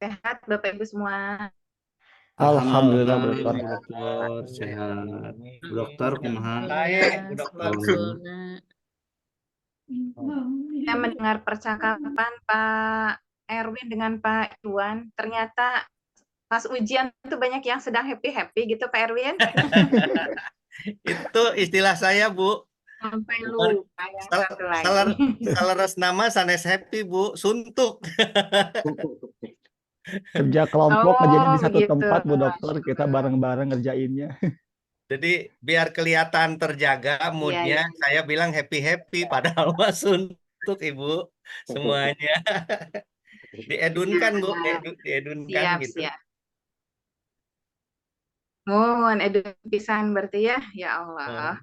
Sehat Bapak Ibu semua. Alhamdulillah Bu Dokter. Bu Dokter sehat. Bu Dokter kumaha? Baik, Bu Dokter. Saya mendengar percakapan Pak Erwin dengan Pak Iwan. Ternyata pas ujian itu banyak yang sedang happy-happy gitu Pak Erwin. Itu istilah saya, Bu. Sampai lupa yang satu lagi. Saleres nama sanes happy, Bu. Suntuk. Kerja kelompok aja di satu gitu. tempat Bu Dokter, kita bareng-bareng ngerjainnya. Jadi biar kelihatan terjaga moodnya, saya bilang happy-happy, padahal mah suntuk, Ibu. Semuanya. Diedunkan, Bu. Diedunkan Siap, gitu. siap. Mohon pisan berarti ya Allah.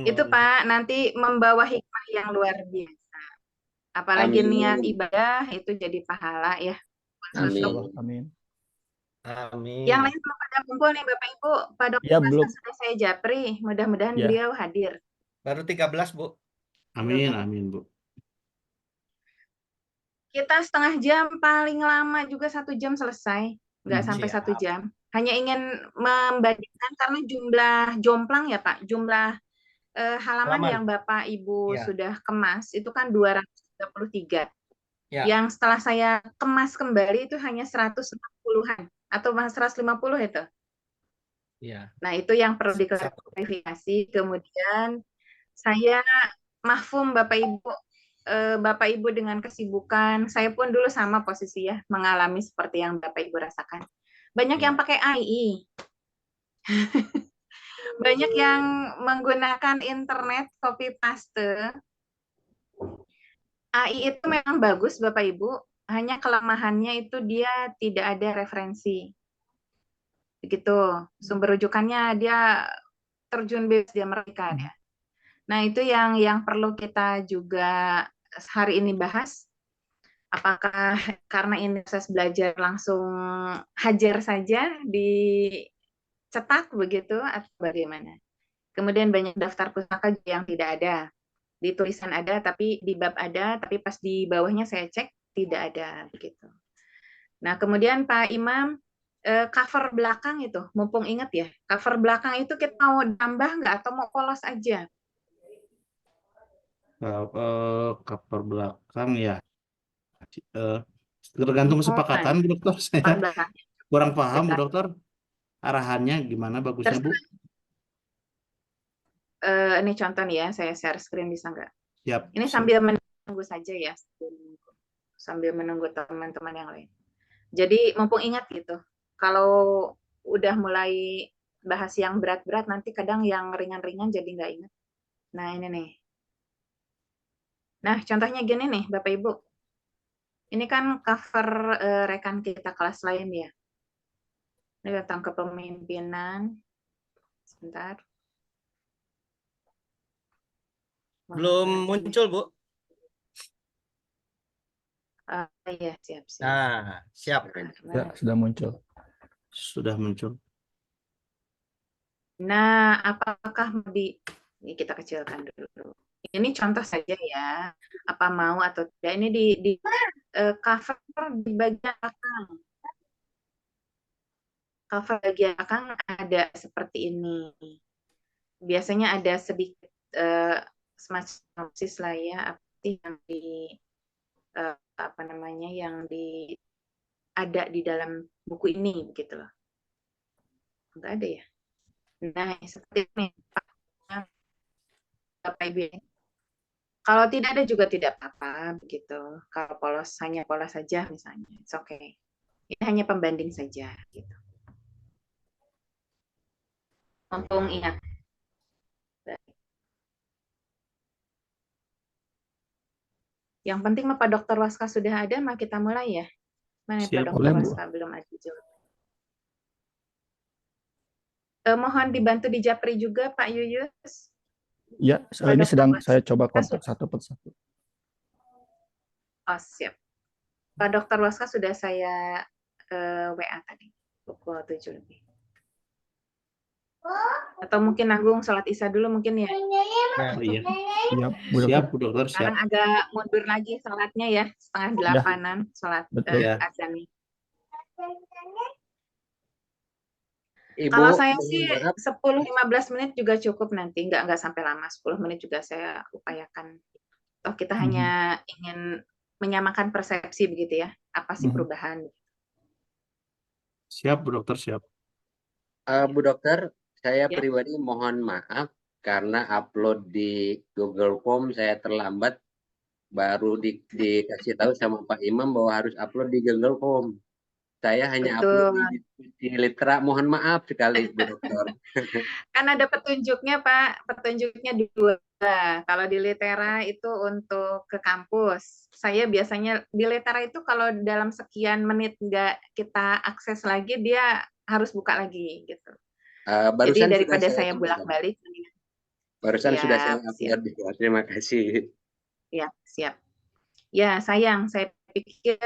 Itu Pak, nanti membawa hikmah yang luar biasa. Apalagi niat ibadah itu jadi pahala ya. Amin. Amin. Yang lain belum pada kumpul nih Bapak Ibu. Pak Dokter Ya, belum. sudah saya japri. Mudah-mudahan Ya. beliau hadir. Baru 13, Bu. Amin, amin, Bu. Kita setengah jam, paling lama juga 1 jam selesai. Nggak sampai 1 jam. Hanya ingin membandingkan karena jumlah jomplang ya Pak, jumlah halaman yang Bapak Ibu sudah kemas itu kan 233. Yang setelah saya kemas kembali itu hanya 140-an atau 150 itu. Nah, itu yang perlu diklarifikasi. Kemudian saya mahfum Bapak Ibu dengan kesibukan. Saya pun dulu sama posisi ya, mengalami seperti yang Bapak Ibu rasakan. Banyak yang pakai AI. Banyak yang menggunakan internet copy paste. AI itu memang bagus Bapak Ibu, hanya kelemahannya itu dia tidak ada referensi. Begitu. Sumber rujukannya dia terjun bebas, dia mereka ya. Nah, itu yang perlu kita juga hari ini bahas. Apakah karena ini proses belajar langsung hajar saja dicetak begitu atau bagaimana? Kemudian banyak daftar pustaka yang tidak ada. Di tulisan ada, tapi di bab ada, tapi pas di bawahnya saya cek tidak ada begitu. Nah, kemudian Pak Imam, cover belakang itu, mumpung ingat ya, cover belakang itu kita mau tambah nggak atau mau polos aja? Cover belakang ya. Tergantung kesepakatan, Bu Dokter. Saya kurang paham, Bu Dokter. Arahannya gimana bagusnya, Bu? Ini contoh nih ya, saya share screen bisa nggak? Siap. Ini sambil menunggu saja ya, sambil menunggu teman-teman yang lain. Jadi mumpung ingat gitu, kalau udah mulai bahas yang berat-berat, nanti kadang yang ringan-ringan jadi nggak ingat. Nah, ini nih. Nah, contohnya gini nih, Bapak Ibu. Ini kan cover rekan kita kelas lain ya. Ini tentang kepemimpinan. Sebentar. Belum muncul, Bu. Iya, siap. Nah, siap. Ya, sudah muncul. Sudah muncul. Nah, apakah ini kita kecilkan dulu. Ini contoh saja ya, apa mau atau tidak. Ini di cover di bagian belakang. Cover bagian belakang ada seperti ini. Biasanya ada sedikit semacam sinopsis lah ya, yang ada di dalam buku ini begitu loh. Enggak ada ya. Nah, seperti ini Bapak Ibu. Kalau tidak ada juga tidak apa-apa begitu. Kalau hanya polos saja misalnya, it's okay. Ini hanya pembanding saja gitu. Mumpung ingat. Yang penting Pak Dokter Waska sudah ada, maka kita mulai ya. Mana Pak Dokter Waska belum ada juga. Mohon dibantu di Japri juga Pak Yuyus. Ya, ini sedang saya coba kontak satu persatu. Oh, siap. Pak Dokter Waska sudah saya WA tadi, pukul 7 lebih. Atau mungkin nanggung sholat isya dulu mungkin ya. Iya. Siap, Bu Dokter. Sekarang agak mundur lagi sholatnya ya, 7:30 sholat azan. Ibu, Kalau saya mohon sih maaf. 10-15 menit juga cukup nanti, nggak sampai lama. 10 menit juga saya upayakan. Toh kita hanya ingin menyamakan persepsi begitu ya, apa sih perubahan. Siap, Bu Dokter, siap. Bu Dokter, saya Ya. pribadi mohon maaf karena upload di Google Form saya terlambat, baru dikasih tahu sama Pak Imam bahwa harus upload di Google Form. Saya hanya upload Betul. di Litera. Mohon maaf sekali, Bu Dokter. Kan ada petunjuknya, Pak. Petunjuknya di dua. Kalau di Litera itu untuk ke kampus. Saya biasanya di Litera itu kalau dalam sekian menit nggak kita akses lagi, dia harus buka lagi gitu. Jadi Barusan sudah daripada saya saya upload. bolak-balik. Barusan sudah saya Siap. upload. Terima kasih. Ya, siap. Ya, sayang. Saya pikir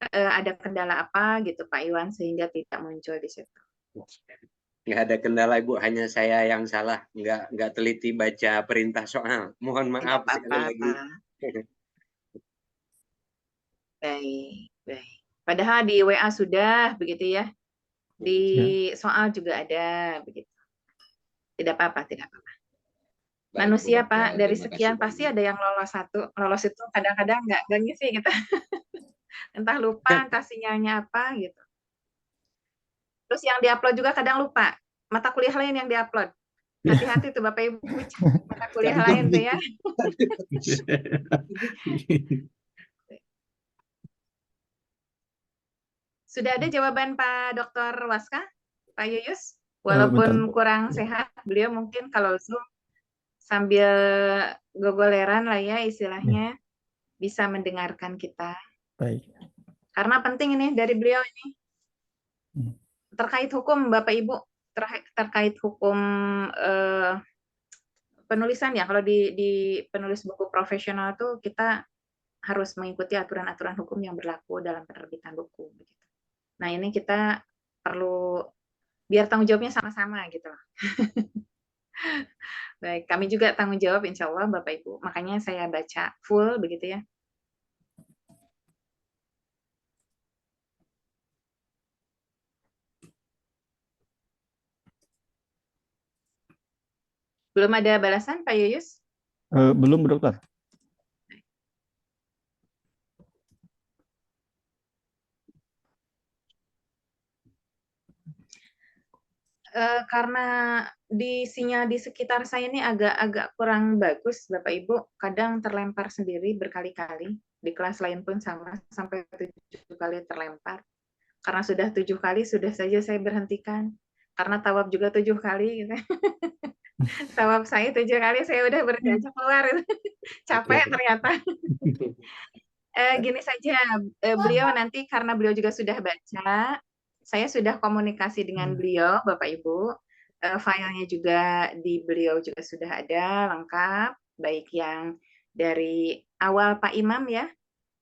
ada kendala apa gitu Pak Iwan sehingga tidak muncul di situ. Nggak ada kendala, Ibu, hanya saya yang salah, nggak teliti baca perintah soal. Mohon maaf Tidak sekali lagi. Baik. Padahal di WA sudah begitu ya. Di soal juga ada begitu. Tidak apa-apa. Baik, Manusia Bu Dokter, Pak, dari terima sekian kasih pasti banyak. ada yang lolos satu. Lolos itu kadang-kadang nggak ngisi kita. Entah lupa entah sinyalnya apa gitu. Terus yang diupload juga kadang lupa. Mata kuliah lain yang diupload. Hati-hati tuh Bapak Ibu, mata kuliah lain tuh ya. Sudah ada jawaban Pak Dr. Waska, Pak Yuyus? Walaupun kurang sehat, beliau mungkin kalau Zoom sambil gogoleran lah ya istilahnya, bisa mendengarkan kita. Baik. Karena penting ini dari beliau ini. Terkait hukum Bapak Ibu, terkait hukum penulisan ya, kalau di penulis buku profesional tuh kita harus mengikuti aturan-aturan hukum yang berlaku dalam penerbitan buku. Nah ini kita perlu biar tanggung jawabnya sama-sama gitu. Baik, kami juga tanggung jawab insya Allah Bapak Ibu. Makanya saya baca full begitu ya. Belum ada balasan Pak Yuyus? Belum, Bu Dokter. Karena sinyal di sekitar saya ini agak kurang bagus, Bapak Ibu, kadang terlempar sendiri berkali-kali. Di kelas lain pun sama, sampai 7 kali terlempar. Karena sudah 7 kali, sudah saja saya berhentikan. Karena tawaf juga 7 kali. Gitu. Tawaf saya 7 kali, saya udah berjajak keluar. Capek ternyata. Gini saja, beliau nanti karena beliau juga sudah baca, saya sudah komunikasi dengan beliau, Bapak Ibu. Filenya juga di beliau juga sudah ada lengkap, baik yang dari awal Pak Imam ya,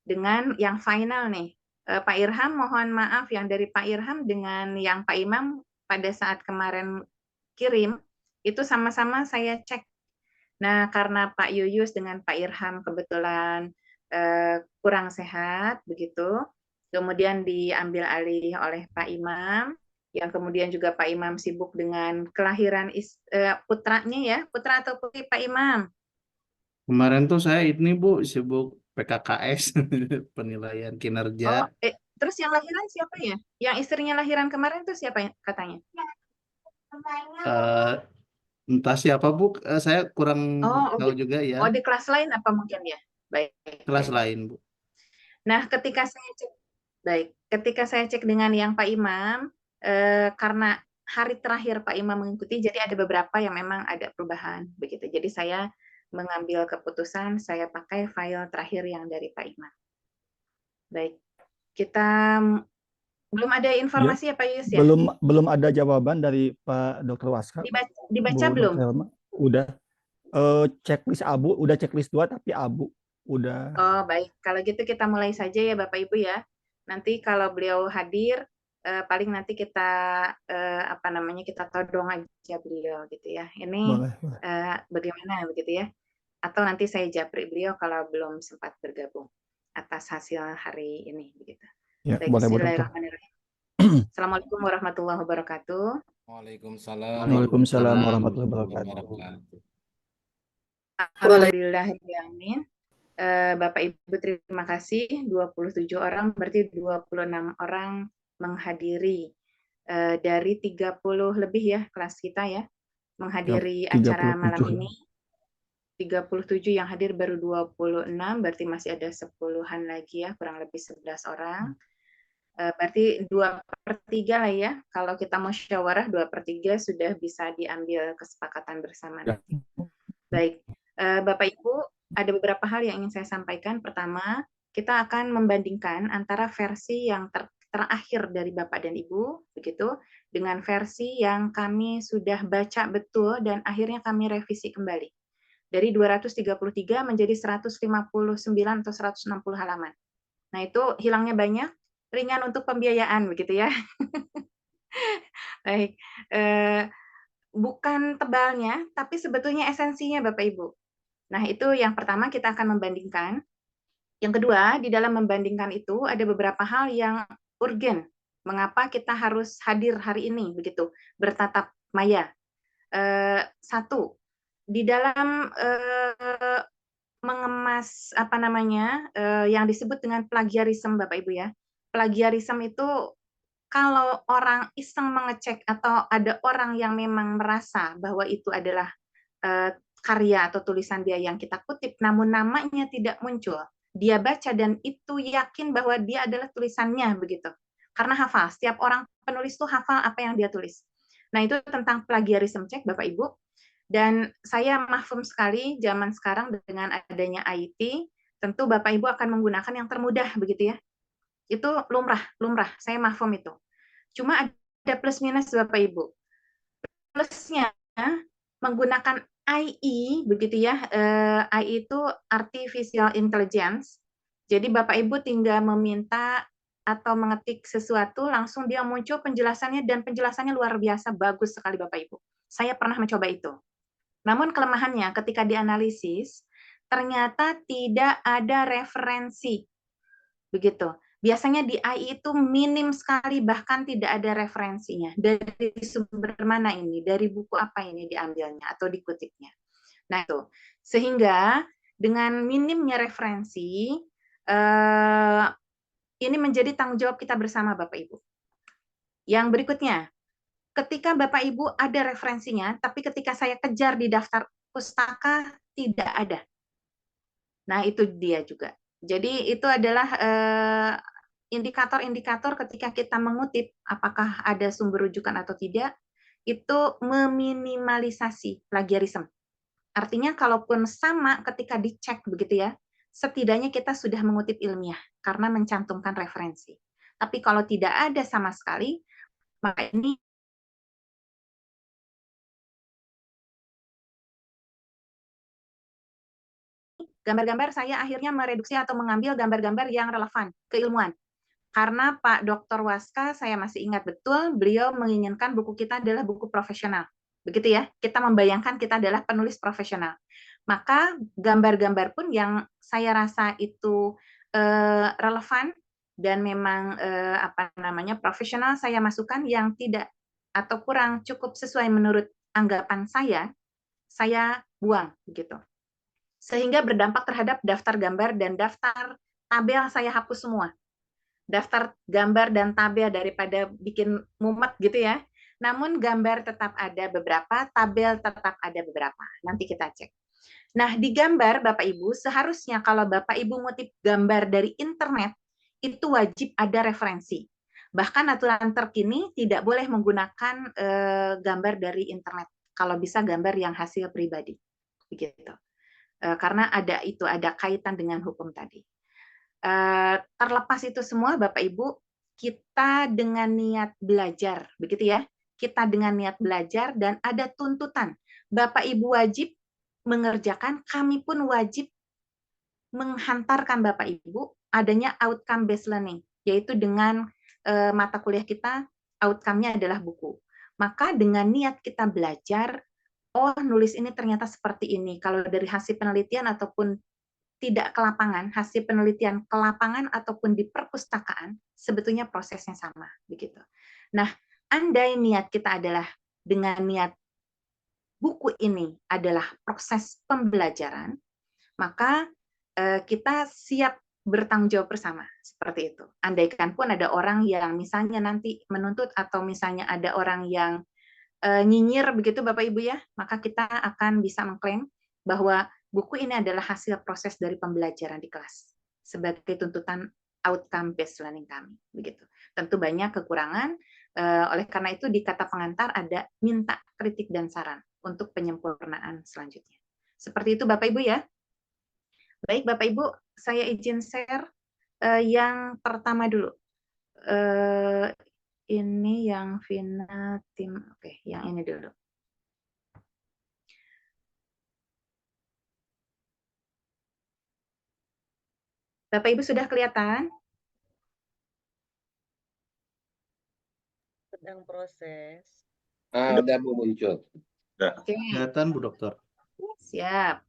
dengan yang final nih. Pak Irham, mohon maaf yang dari Pak Irham dengan yang Pak Imam pada saat kemarin kirim, itu sama-sama saya cek. Nah, karena Pak Yuyus dengan Pak Irham kebetulan kurang sehat, begitu. Kemudian diambil alih oleh Pak Imam, yang kemudian juga Pak Imam sibuk dengan kelahiran putranya ya, putra atau putri Pak Imam? Kemarin tuh saya ini Bu, sibuk PKKS, penilaian kinerja. Terus yang lahiran siapa ya? Yang istrinya lahiran kemarin tuh siapa ya, katanya? Entah siapa Bu, saya kurang tahu juga ya. Oh, di kelas lain apa mungkin ya? Baik. Kelas lain Bu. Nah, ketika saya cek dengan yang Pak Imam, karena hari terakhir Pak Imam mengikuti, jadi ada beberapa yang memang ada perubahan begitu. Jadi saya mengambil keputusan, saya pakai file terakhir yang dari Pak Imam. Baik, kita belum ada informasi ya Pak Yus ya? Belum ada jawaban dari Pak Dr. Waska. Dibaca belum? Udah. Checklist abu, udah checklist 2 tapi abu. Udah. Oh, baik. Kalau gitu kita mulai saja ya Bapak Ibu ya. Nanti kalau beliau hadir, paling nanti kita kita todong aja beliau gitu ya. Ini bagaimana begitu ya? Atau nanti saya japri beliau kalau belum sempat bergabung atas hasil hari ini begitu. Ya, Baik, boleh, bismillahirrahmanirrahim. Assalamualaikum warahmatullahi wabarakatuh. Waalaikumsalam Waalaikumsalam Waalaikumsalam warahmatullahi warahmatullahi wabarakatuh. wabarakatuh. Alhamdulillahirrahmanirrahim. Bapak Ibu terima kasih, 27 orang berarti 26 orang menghadiri dari 30 lebih ya kelas kita ya, menghadiri acara malam 37. ini. 37 yang hadir baru 26, berarti masih ada 10-an lagi ya, kurang lebih 11 orang. Berarti 2/3 lah ya, kalau kita musyawarah 2/3 sudah bisa diambil kesepakatan bersama nanti. Baik, Bapak Ibu, ada beberapa hal yang ingin saya sampaikan. Pertama, kita akan membandingkan antara versi yang terakhir dari Bapak dan Ibu, begitu, dengan versi yang kami sudah baca betul dan akhirnya kami revisi kembali. Dari 233 menjadi 159 atau 160 halaman. Nah, itu hilangnya banyak, ringan untuk pembiayaan, begitu ya. Baik, bukan tebalnya, tapi sebetulnya esensinya Bapak Ibu. Nah, itu yang pertama kita akan membandingkan. Yang kedua, di dalam membandingkan itu ada beberapa hal yang urgen. Mengapa kita harus hadir hari ini, begitu, bertatap maya. Satu, di dalam mengemas yang disebut dengan plagiarisme Bapak Ibu ya. Plagiarisme itu kalau orang iseng mengecek atau ada orang yang memang merasa bahwa itu adalah karya atau tulisan dia yang kita kutip, namun namanya tidak muncul. Dia baca dan itu yakin bahwa dia adalah tulisannya begitu. Karena hafal, setiap orang penulis itu hafal apa yang dia tulis. Nah, itu tentang plagiarism check Bapak Ibu. Dan saya mafhum sekali zaman sekarang dengan adanya IT, tentu Bapak Ibu akan menggunakan yang termudah begitu ya. Itu lumrah, saya mafhum itu. Cuma ada plus minus Bapak Ibu. Plusnya menggunakan AI begitu ya. AI itu artificial intelligence. Jadi Bapak Ibu tinggal meminta atau mengetik sesuatu, langsung dia muncul penjelasannya dan penjelasannya luar biasa bagus sekali Bapak Ibu. Saya pernah mencoba itu. Namun kelemahannya ketika dianalisis, ternyata tidak ada referensi. Begitu. Biasanya di AI itu minim sekali, bahkan tidak ada referensinya. Dari sumber mana ini? Dari buku apa ini diambilnya atau dikutipnya? Nah itu. Sehingga dengan minimnya referensi, ini menjadi tanggung jawab kita bersama Bapak Ibu. Yang berikutnya, ketika Bapak Ibu ada referensinya, tapi ketika saya kejar di daftar pustaka tidak ada. Nah, itu dia juga. Jadi itu adalah indikator-indikator ketika kita mengutip apakah ada sumber rujukan atau tidak, itu meminimalisasi plagiarisme. Artinya kalaupun sama ketika dicek begitu ya, setidaknya kita sudah mengutip ilmiah karena mencantumkan referensi. Tapi kalau tidak ada sama sekali, maka ini gambar-gambar saya akhirnya mereduksi atau mengambil gambar-gambar yang relevan, keilmuan. Karena Pak Dr. Waska, saya masih ingat betul, beliau menginginkan buku kita adalah buku profesional. Begitu ya, kita membayangkan kita adalah penulis profesional. Maka gambar-gambar pun yang saya rasa itu relevan dan memang profesional saya masukkan, yang tidak atau kurang cukup sesuai menurut anggapan saya buang begitu. Sehingga berdampak terhadap daftar gambar dan daftar tabel saya hapus semua. Daftar gambar dan tabel daripada bikin mumet gitu ya. Namun gambar tetap ada beberapa, tabel tetap ada beberapa. Nanti kita cek. Nah, di gambar Bapak Ibu, seharusnya kalau Bapak Ibu ngutip gambar dari internet, itu wajib ada referensi. Bahkan aturan terkini tidak boleh menggunakan gambar dari internet. Kalau bisa gambar yang hasil pribadi. Begitu. Karena ada kaitan dengan hukum tadi. Terlepas itu semua Bapak Ibu, kita dengan niat belajar, begitu ya. Kita dengan niat belajar dan ada tuntutan. Bapak Ibu wajib mengerjakan, kami pun wajib menghantarkan Bapak Ibu adanya outcome based learning, yaitu dengan mata kuliah kita outcome-nya adalah buku. Maka dengan niat kita belajar, oh nulis ini ternyata seperti ini. Kalau dari hasil penelitian ataupun tidak ke lapangan, hasil penelitian ke lapangan ataupun di perpustakaan, sebetulnya prosesnya sama. Begitu. Nah, andai niat kita adalah dengan niat buku ini adalah proses pembelajaran, maka kita siap bertanggung jawab bersama seperti itu. Andaikan pun ada orang yang misalnya nanti menuntut atau misalnya ada orang yang nyinyir begitu Bapak Ibu ya, maka kita akan bisa mengklaim bahwa buku ini adalah hasil proses dari pembelajaran di kelas sebagai tuntutan outcome based learning kami begitu. Tentu banyak kekurangan, oleh karena itu di kata pengantar ada minta kritik dan saran untuk penyempurnaan selanjutnya. Seperti itu Bapak Ibu ya. Baik Bapak Ibu, saya izin share yang pertama dulu. Ini yang Vina tim, oke, yang ini dulu. Bapak Ibu sudah kelihatan? Sedang proses. Udah muncul. Oke, Kelihatan Bu Dokter. siap.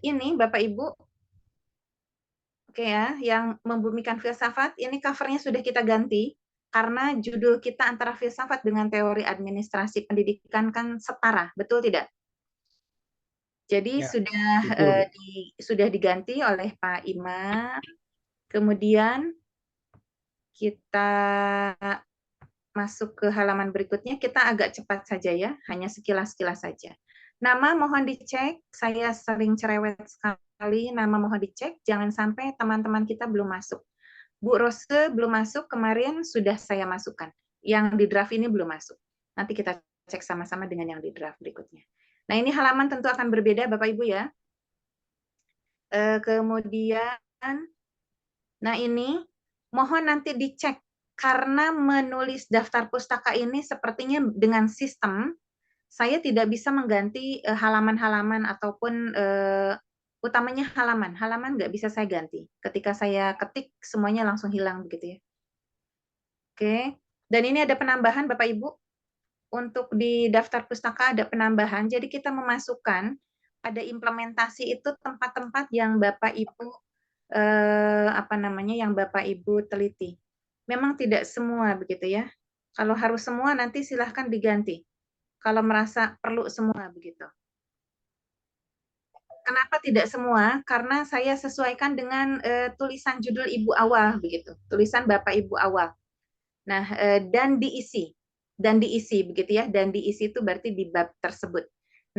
Ini Bapak Ibu, oke ya, yang membumikan filsafat, ini covernya sudah kita ganti karena judul kita antara filsafat dengan teori administrasi pendidikan kan setara, betul tidak? Jadi Ya, sudah diganti oleh Pak Imam. Kemudian kita masuk ke halaman berikutnya, kita agak cepat saja ya, hanya sekilas-kilas saja. Nama mohon dicek, saya sering cerewet sekali, nama mohon dicek, jangan sampai teman-teman kita belum masuk. Bu Rose belum masuk, kemarin sudah saya masukkan. Yang di draft ini belum masuk. Nanti kita cek sama-sama dengan yang di draft berikutnya. Nah ini halaman tentu akan berbeda Bapak Ibu ya. Kemudian, nah ini mohon nanti dicek karena menulis daftar pustaka ini sepertinya dengan sistem saya tidak bisa mengganti halaman-halaman ataupun utamanya halaman nggak bisa saya ganti. Ketika saya ketik semuanya langsung hilang begitu ya. Oke, dan ini ada penambahan Bapak Ibu untuk di daftar pustaka ada penambahan. Jadi kita memasukkan pada implementasi itu tempat-tempat yang Bapak Ibu yang Bapak Ibu teliti. Memang tidak semua begitu ya. Kalau harus semua nanti silahkan diganti. Kalau merasa perlu semua begitu. Kenapa tidak semua? Karena saya sesuaikan dengan tulisan judul Ibu awal begitu. Tulisan Bapak Ibu awal. Nah, dan diisi begitu ya. Dan diisi itu berarti di bab tersebut.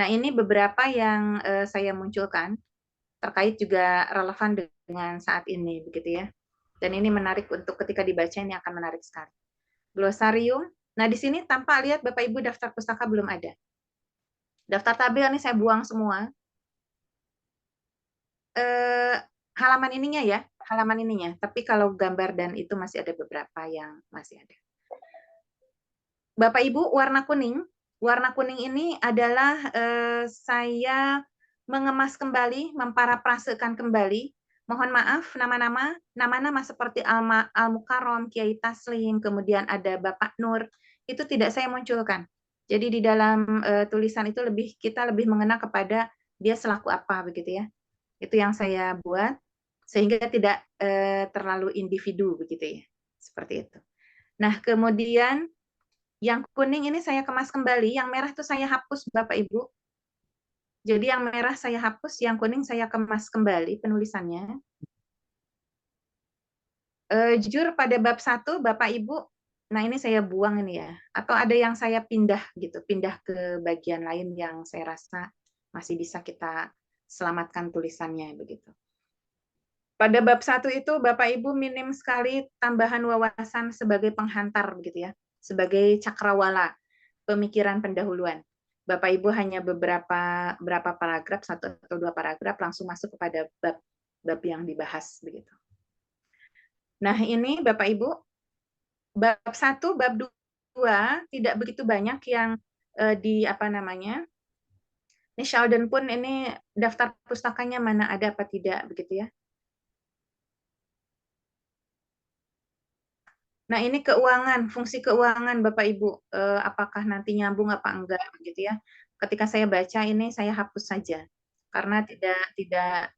Nah, ini beberapa yang saya munculkan terkait juga relevan dengan saat ini begitu ya. Dan ini menarik untuk ketika dibaca ini akan menarik sekali. Glosarium. Nah, di sini tampak lihat Bapak Ibu daftar pustaka belum ada. Daftar tabel ini saya buang semua. Halaman ininya ya, halaman ininya. Tapi kalau gambar dan itu masih ada beberapa yang masih ada. Bapak Ibu, warna kuning. Warna kuning ini adalah saya mengemas kembali, memparafrasekan kembali. Mohon maaf, nama-nama seperti Al-Mukarram, Kiai Taslim, kemudian ada Bapak Nur, itu tidak saya munculkan. Jadi di dalam tulisan itu kita lebih mengena kepada dia selaku apa begitu ya. Itu yang saya buat sehingga tidak terlalu individu begitu ya. Seperti itu. Nah, kemudian yang kuning ini saya kemas kembali, yang merah itu saya hapus Bapak Ibu. Jadi yang merah saya hapus, yang kuning saya kemas kembali penulisannya. Jujur pada bab 1 Bapak Ibu, nah ini saya buang ini ya. Atau ada yang saya pindah gitu, pindah ke bagian lain yang saya rasa masih bisa kita selamatkan tulisannya begitu. Pada bab 1 itu Bapak Ibu minim sekali tambahan wawasan sebagai penghantar begitu ya. Sebagai cakrawala, pemikiran pendahuluan. Bapak Ibu hanya berapa paragraf, 1 atau 2 paragraf langsung masuk kepada bab yang dibahas begitu. Nah, ini Bapak Ibu bab 1, bab 2 tidak begitu banyak yang ini Sheldon pun ini daftar pustakanya mana ada apa tidak begitu ya. Nah, ini keuangan, fungsi keuangan Bapak Ibu, apakah nanti nyambung apa enggak begitu ya. Ketika saya baca ini saya hapus saja karena tidak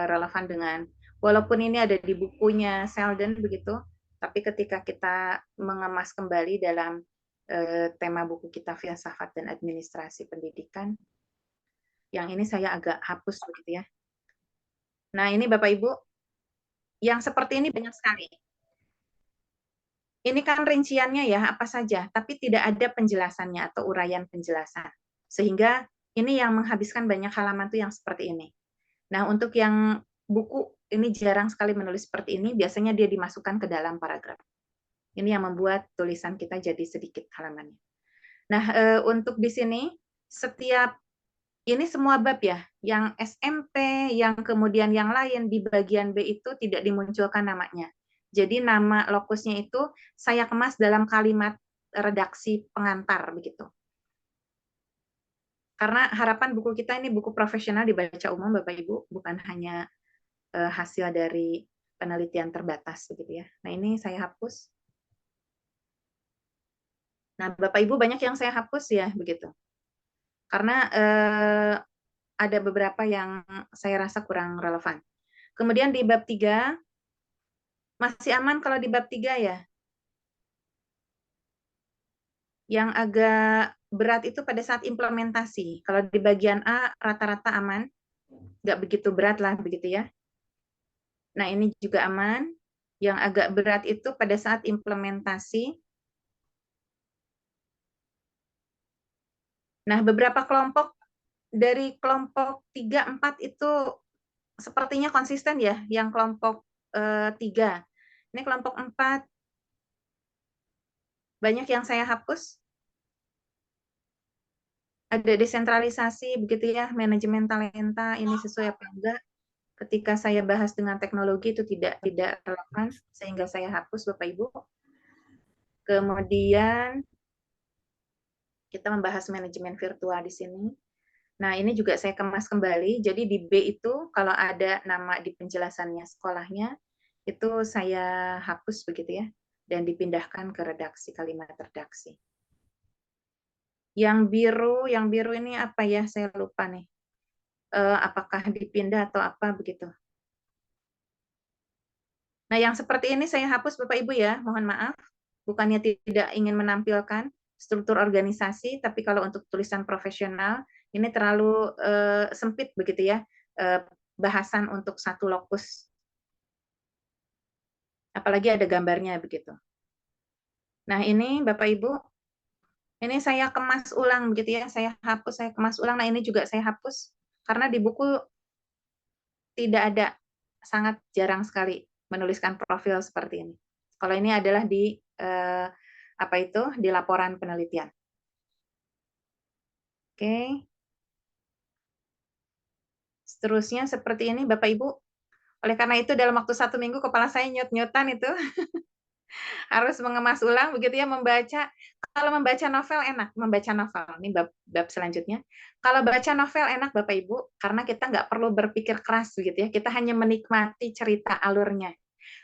relevan dengan walaupun ini ada di bukunya Sheldon begitu, Tapi ketika kita mengemas kembali dalam tema buku kita Filsafat dan Administrasi Pendidikan, yang ini saya agak hapus begitu ya. Nah, ini Bapak Ibu, yang seperti ini banyak sekali. Ini kan rinciannya ya, apa saja, tapi tidak ada penjelasannya atau uraian penjelasan. Sehingga ini yang menghabiskan banyak halaman tuh yang seperti ini. Nah, untuk yang buku ini jarang sekali menulis seperti ini, biasanya dia dimasukkan ke dalam paragraf. Ini yang membuat tulisan kita jadi sedikit halamannya. Nah, untuk di sini, setiap ini semua bab ya, yang SMP, yang kemudian yang lain di bagian B itu tidak dimunculkan namanya. Jadi nama lokusnya itu saya kemas dalam kalimat redaksi pengantar begitu. Karena harapan buku kita ini buku profesional dibaca umum Bapak Ibu, bukan hanya hasil dari penelitian terbatas begitu ya. Nah, ini saya hapus. Nah, Bapak Ibu banyak yang saya hapus ya begitu. Karena ada beberapa yang saya rasa kurang relevan. Kemudian di bab 3 masih aman kalau di bab 3 ya. Yang agak berat itu pada saat implementasi. Kalau di bagian A rata-rata aman, nggak begitu berat lah begitu ya. Nah, ini juga aman. Yang agak berat itu pada saat implementasi. Nah, beberapa kelompok dari kelompok 3, 4 itu sepertinya konsisten ya, yang kelompok 3. Ini kelompok 4, banyak yang saya hapus. Ada desentralisasi, begitu ya, manajemen talenta, ini sesuai apa enggak. Ketika saya bahas dengan teknologi itu tidak relevan, sehingga saya hapus Bapak Ibu. Kemudian kita membahas manajemen virtual di sini. Nah, ini juga saya kemas kembali. Jadi di B itu kalau ada nama di penjelasannya sekolahnya, itu saya hapus begitu ya, dan dipindahkan ke redaksi, kalimat redaksi. Yang biru ini apa ya? Saya lupa nih. Apakah dipindah atau apa begitu. Nah, yang seperti ini saya hapus Bapak Ibu ya, mohon maaf. Bukannya tidak ingin menampilkan struktur organisasi, tapi kalau untuk tulisan profesional, ini terlalu sempit begitu ya, bahasan untuk satu lokus. Apalagi ada gambarnya begitu. Nah, ini Bapak Ibu, ini saya kemas ulang begitu ya, saya hapus, saya kemas ulang. Nah, ini juga saya hapus, karena di buku tidak ada, sangat jarang sekali menuliskan profil seperti ini. Kalau ini adalah di apa itu, di laporan penelitian. Oke. Seterusnya seperti ini Bapak Ibu. Oleh karena itu dalam waktu 1 minggu kepala saya nyut-nyutan itu. Harus mengemas ulang begitu ya, membaca. Kalau membaca novel enak, membaca novel. Ini bab selanjutnya. Kalau baca novel enak Bapak Ibu, karena kita nggak perlu berpikir keras begitu ya. Kita hanya menikmati cerita alurnya.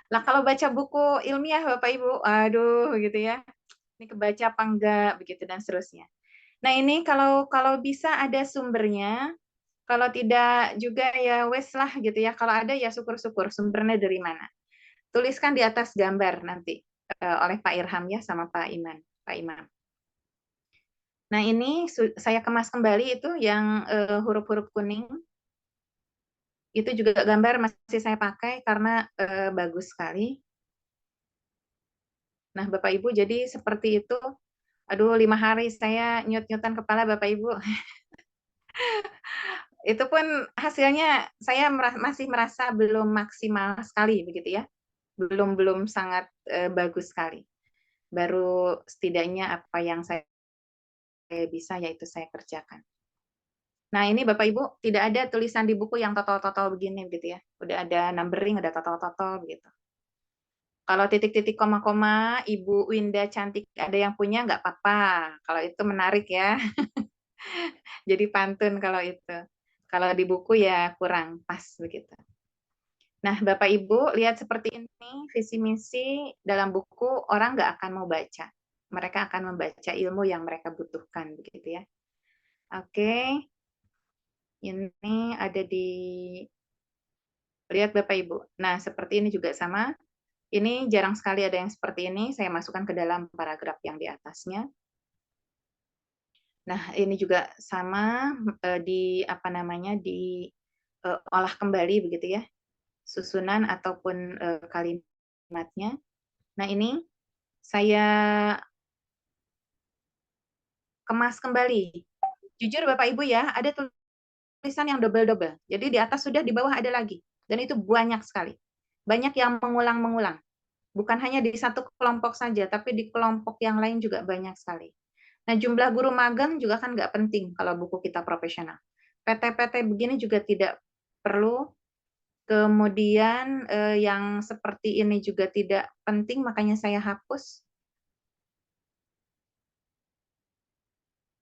Lah kalau baca buku ilmiah Bapak Ibu, aduh gitu ya. Ini kebaca apa enggak begitu dan seterusnya. Nah, ini kalau bisa ada sumbernya, kalau tidak juga ya wes lah gitu ya. Kalau ada ya syukur-syukur sumbernya dari mana. Tuliskan di atas gambar nanti oleh Pak Irham ya sama Pak Imam. Nah, ini saya kemas kembali itu yang huruf-huruf kuning. Itu juga gambar masih saya pakai karena bagus sekali. Nah, Bapak Ibu, jadi seperti itu. Aduh, 5 hari saya nyut-nyutan kepala Bapak Ibu. Itu pun hasilnya saya masih merasa belum maksimal sekali begitu ya. Belum sangat bagus sekali. Baru setidaknya apa yang saya bisa yaitu saya kerjakan. Nah, ini Bapak Ibu tidak ada tulisan di buku yang total-total begini gitu ya. Udah ada numbering, ada total-total begitu. Kalau titik-titik koma-koma, Ibu Winda cantik ada yang punya nggak apa-apa. Kalau itu menarik ya. Jadi pantun kalau itu. Kalau di buku ya kurang pas begitu. Nah, Bapak Ibu lihat seperti ini visi misi dalam buku orang nggak akan mau baca. Mereka akan membaca ilmu yang mereka butuhkan begitu ya. Oke. Ini ada di lihat Bapak Ibu. Nah, seperti ini juga sama. Ini jarang sekali ada yang seperti ini, saya masukkan ke dalam paragraf yang di atasnya. Nah, ini juga sama diolah kembali begitu ya, susunan ataupun kalimatnya. Nah, ini saya kemas kembali. Jujur Bapak Ibu ya, ada tulisan yang double-double. Jadi di atas sudah, di bawah ada lagi. Dan itu banyak sekali. Banyak yang mengulang-mengulang. Bukan hanya di satu kelompok saja, tapi di kelompok yang lain juga banyak sekali. Nah, jumlah guru magang juga kan nggak penting kalau buku kita profesional. PT-PT begini juga tidak perlu. Kemudian yang seperti ini juga tidak penting, makanya saya hapus.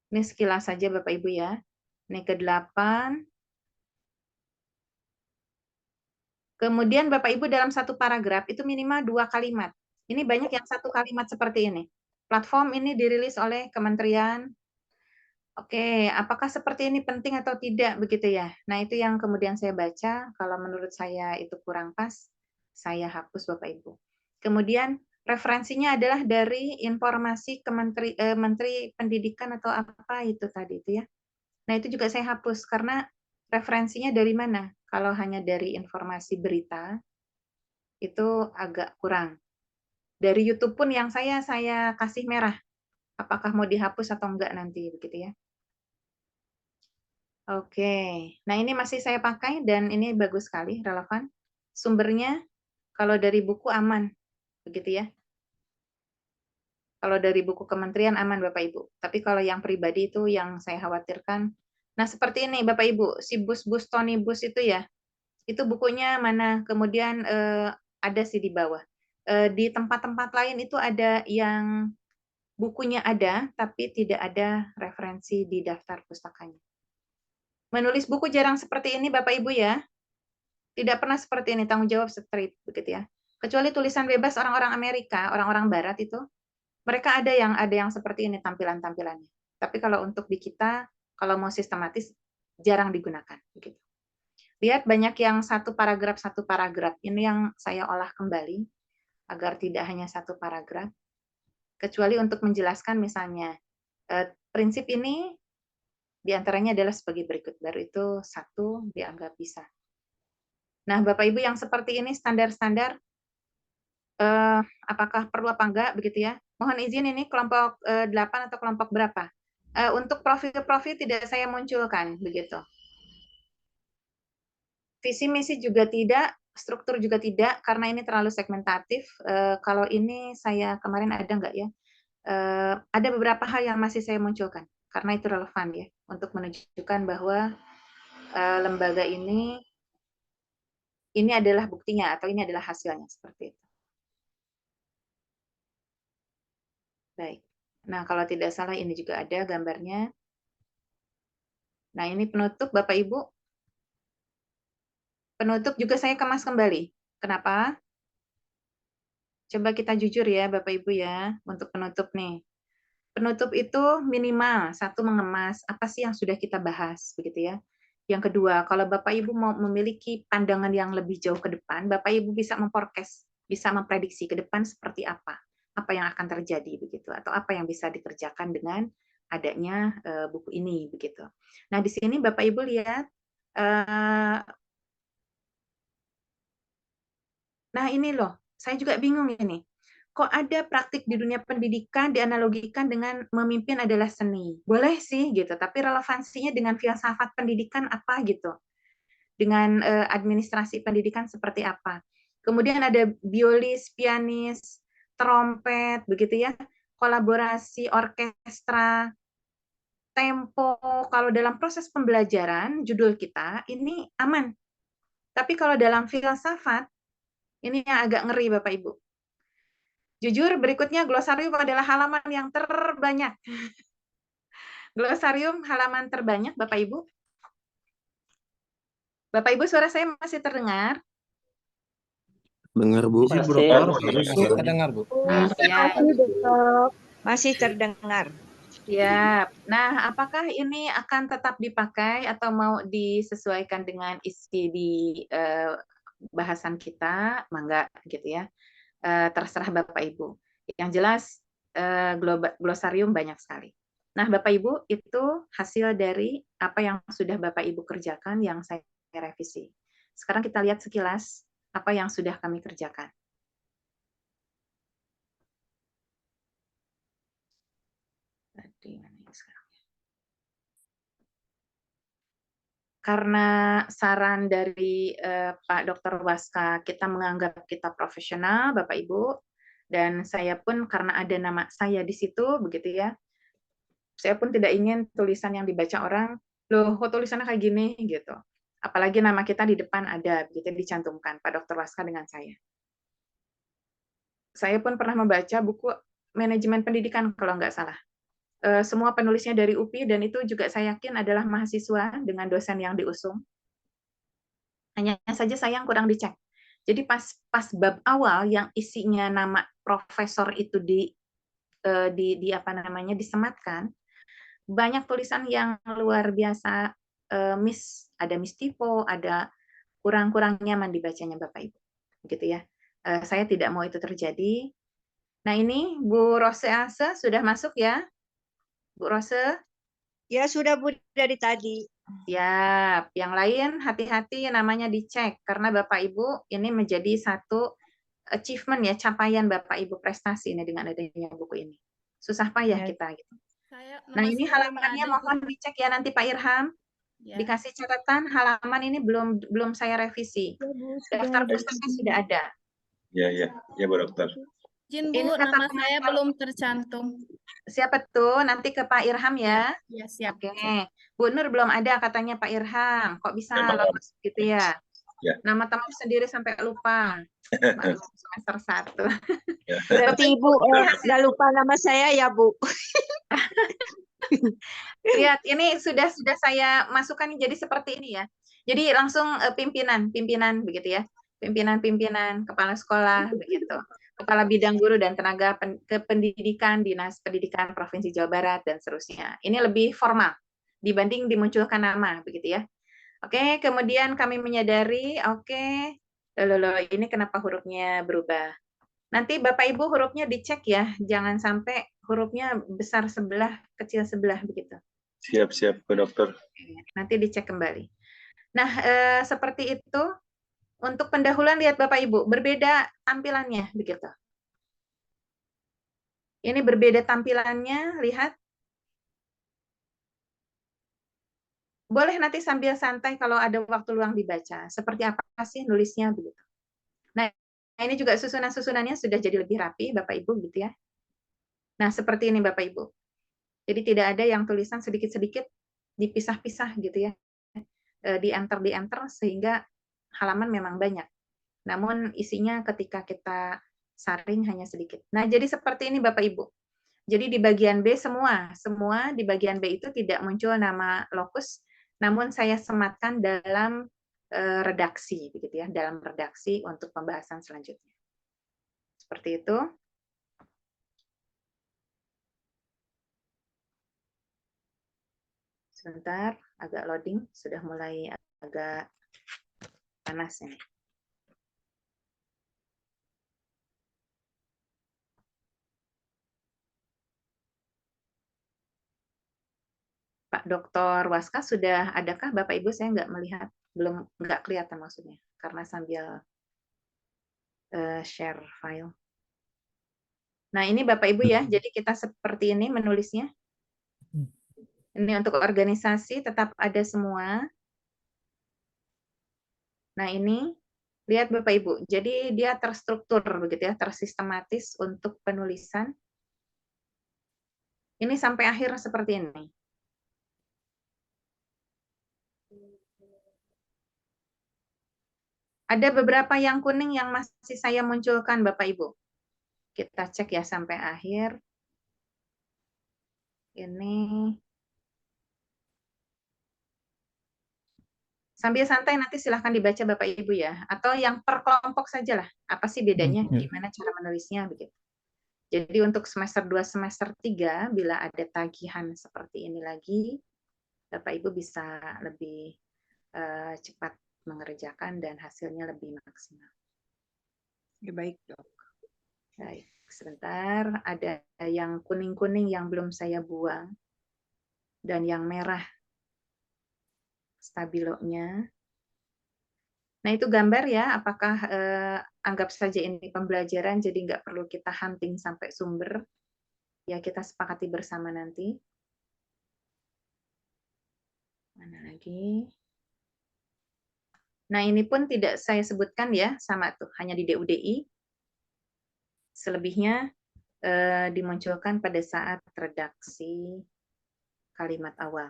Ini sekilas saja Bapak Ibu ya. Ini ke-8. Kemudian Bapak Ibu dalam satu paragraf itu minimal 2 kalimat. Ini banyak yang satu kalimat seperti ini. Platform ini dirilis oleh Kementerian. Oke, apakah seperti ini penting atau tidak begitu ya? Nah, itu yang kemudian saya baca, kalau menurut saya itu kurang pas, saya hapus Bapak Ibu. Kemudian referensinya adalah dari informasi Menteri Pendidikan atau apa itu tadi itu ya. Nah, itu juga saya hapus karena referensinya dari mana? Kalau hanya dari informasi berita itu agak kurang. Dari YouTube pun yang saya kasih merah. Apakah mau dihapus atau enggak nanti begitu ya. Oke, nah ini masih saya pakai dan ini bagus sekali, relevan. Sumbernya kalau dari buku aman, begitu ya. Kalau dari buku kementerian aman Bapak Ibu. Tapi kalau yang pribadi itu yang saya khawatirkan. Nah seperti ini Bapak Ibu, si bus Tony Bus itu ya, itu bukunya mana? Kemudian ada sih di bawah. Di tempat-tempat lain itu ada yang bukunya ada, tapi tidak ada referensi di daftar pustakanya. Menulis buku jarang seperti ini Bapak Ibu ya. Tidak pernah seperti ini, tanggung jawab straight begitu ya. Kecuali tulisan bebas orang-orang Amerika, orang-orang barat itu, mereka ada yang seperti ini tampilan-tampilannya. Tapi kalau untuk di kita, kalau mau sistematis jarang digunakan begitu. Lihat banyak yang satu paragraf. Ini yang saya olah kembali agar tidak hanya satu paragraf. Kecuali untuk menjelaskan misalnya prinsip ini diantaranya adalah sebagai berikut, baru itu satu dianggap bisa. Nah, Bapak Ibu yang seperti ini standar-standar, apakah perlu apa enggak begitu ya? Mohon izin ini kelompok 8 atau kelompok berapa? Untuk profil-profil tidak saya munculkan begitu. Visi misi juga tidak, struktur juga tidak, karena ini terlalu segmentatif. Kalau ini saya kemarin ada enggak ya? Ada beberapa hal yang masih saya munculkan karena itu relevan ya untuk menunjukkan bahwa lembaga ini adalah buktinya atau ini adalah hasilnya seperti itu. Baik. Nah, kalau tidak salah ini juga ada gambarnya. Nah, ini penutup Bapak Ibu. Penutup juga saya kemas kembali. Kenapa? Coba kita jujur ya Bapak Ibu ya untuk penutup nih. Penutup itu minimal satu mengemas apa sih yang sudah kita bahas begitu ya. Yang kedua, kalau Bapak Ibu mau memiliki pandangan yang lebih jauh ke depan, Bapak Ibu bisa memforecast, bisa memprediksi ke depan seperti apa yang akan terjadi begitu, atau apa yang bisa dikerjakan dengan adanya buku ini begitu. Nah di sini Bapak Ibu lihat, nah ini loh, saya juga bingung ini. Kok ada praktik di dunia pendidikan dianalogikan dengan memimpin adalah seni? Boleh sih gitu, tapi relevansinya dengan filsafat pendidikan apa gitu? Dengan administrasi pendidikan seperti apa? Kemudian ada biolis, pianis, trompet, begitu ya, kolaborasi, orkestra, tempo. Kalau dalam proses pembelajaran, judul kita ini aman. Tapi kalau dalam filsafat, ini yang agak ngeri Bapak Ibu. Jujur, berikutnya glosarium adalah halaman yang terbanyak. Glosarium halaman terbanyak, Bapak Ibu. Bapak Ibu, suara saya masih terdengar? Dengar Bu. Masih, Bu Dokter. Masih terdengar, Bu. Masih terdengar. Siap. Nah, apakah ini akan tetap dipakai atau mau disesuaikan dengan isi di bahasan kita? Mangga, gitu ya. terserah Bapak Ibu. Yang jelas glosarium banyak sekali. Nah, Bapak Ibu, itu hasil dari apa yang sudah Bapak Ibu kerjakan yang saya revisi. Sekarang kita lihat sekilas apa yang sudah kami kerjakan. Karena saran dari Pak Dr. Waska, kita menganggap kita profesional, Bapak Ibu, dan saya pun karena ada nama saya di situ, begitu ya, saya pun tidak ingin tulisan yang dibaca orang, loh kok tulisannya kayak gini, gitu. Apalagi nama kita di depan ada, begitu dicantumkan, Pak Dr. Waska dengan saya. Saya pun pernah membaca buku manajemen pendidikan, kalau nggak salah. Semua penulisnya dari UPI, dan itu juga saya yakin adalah mahasiswa dengan dosen yang diusung. Hanya saja sayang kurang dicek. Jadi pas bab awal yang isinya nama profesor itu di apa namanya disematkan, banyak tulisan yang luar biasa ada mistypo, ada kurang nyaman dibacanya Bapak Ibu. Begitu ya. Saya tidak mau itu terjadi. Nah, ini Bu Rose Asa sudah masuk ya? Bu Rose? Ya, sudah Bu dari tadi. Siap. Yang lain hati-hati namanya dicek karena Bapak Ibu ini menjadi satu achievement ya, capaian Bapak Ibu prestasi ini dengan adanya buku ini. Susah payah Ya. kita gitu. Saya Nah, ini halamannya mohon dicek ya nanti Pak Irham. Ya. Dikasih catatan halaman ini belum saya revisi. Ya, Bu, Daftar pustaka sudah ada. Ya Bu Dokter. Izin Ini Bu, kata nama pengantar. saya belum tercantum. Siapa tuh? Nanti ke Pak Irham ya. Ya, siap. Oke. Bu Nur belum ada katanya Pak Irham. Kok bisa Ya, maaf. lolos gitu ya? Ya. Nama teman sendiri sampai lupa. Maklum semester 1. Ya. Berarti Ibu nggak lupa nama saya ya, Bu. Lihat, ini sudah saya masukkan jadi seperti ini ya. Jadi langsung pimpinan begitu ya. Pimpinan, kepala sekolah begitu. Kepala bidang guru dan tenaga kependidikan, Dinas Pendidikan Provinsi Jawa Barat dan seterusnya. Ini lebih formal dibanding dimunculkan nama begitu ya. Oke, kemudian kami menyadari, oke, ini kenapa hurufnya berubah. Nanti Bapak Ibu hurufnya dicek ya, jangan sampai hurufnya besar sebelah, kecil sebelah begitu. Siap Bu Dokter. Nanti dicek kembali. Nah, seperti itu. Untuk pendahuluan lihat Bapak Ibu, berbeda tampilannya begitu. Ini berbeda tampilannya, lihat. Boleh nanti sambil santai kalau ada waktu luang dibaca. Seperti apa sih nulisnya begitu. Nah, ini juga susunan-susunannya sudah jadi lebih rapi Bapak Ibu gitu ya. Nah, seperti ini Bapak Ibu. Jadi tidak ada yang tulisan sedikit-sedikit dipisah-pisah gitu ya. Di enter sehingga halaman memang banyak. Namun isinya ketika kita saring hanya sedikit. Nah, jadi seperti ini Bapak Ibu. Jadi di bagian B semua di bagian B itu tidak muncul nama lokus, namun saya sematkan dalam redaksi begitu ya, dalam redaksi untuk pembahasan selanjutnya. Seperti itu. Sebentar, agak loading, sudah mulai agak panas ini. Pak Dr. Waska sudah adakah Bapak Ibu? Saya nggak melihat, nggak kelihatan maksudnya, karena sambil share file. Nah ini Bapak Ibu ya, jadi kita seperti ini menulisnya. Ini untuk organisasi tetap ada semua. Nah ini, lihat Bapak Ibu, jadi dia terstruktur begitu ya, tersistematis untuk penulisan. Ini sampai akhir seperti ini. Ada beberapa yang kuning yang masih saya munculkan Bapak Ibu. Kita cek ya sampai akhir. Ini. Sambil santai nanti silahkan dibaca Bapak Ibu ya. Atau yang per kelompok saja lah. Apa sih bedanya, gimana cara menulisnya begitu. Jadi untuk semester 2, semester 3, bila ada tagihan seperti ini lagi, Bapak Ibu bisa lebih cepat mengerjakan dan hasilnya lebih maksimal. Ya, baik, Dok. Baik, sebentar. Ada yang kuning-kuning yang belum saya buang. Dan yang merah stabilonya. Nah, itu gambar ya, apakah anggap saja ini pembelajaran, jadi nggak perlu kita hunting sampai sumber. Ya, kita sepakati bersama nanti. Mana lagi? Nah, ini pun tidak saya sebutkan ya, sama tuh, hanya di DUDI. Selebihnya dimunculkan pada saat redaksi kalimat awal.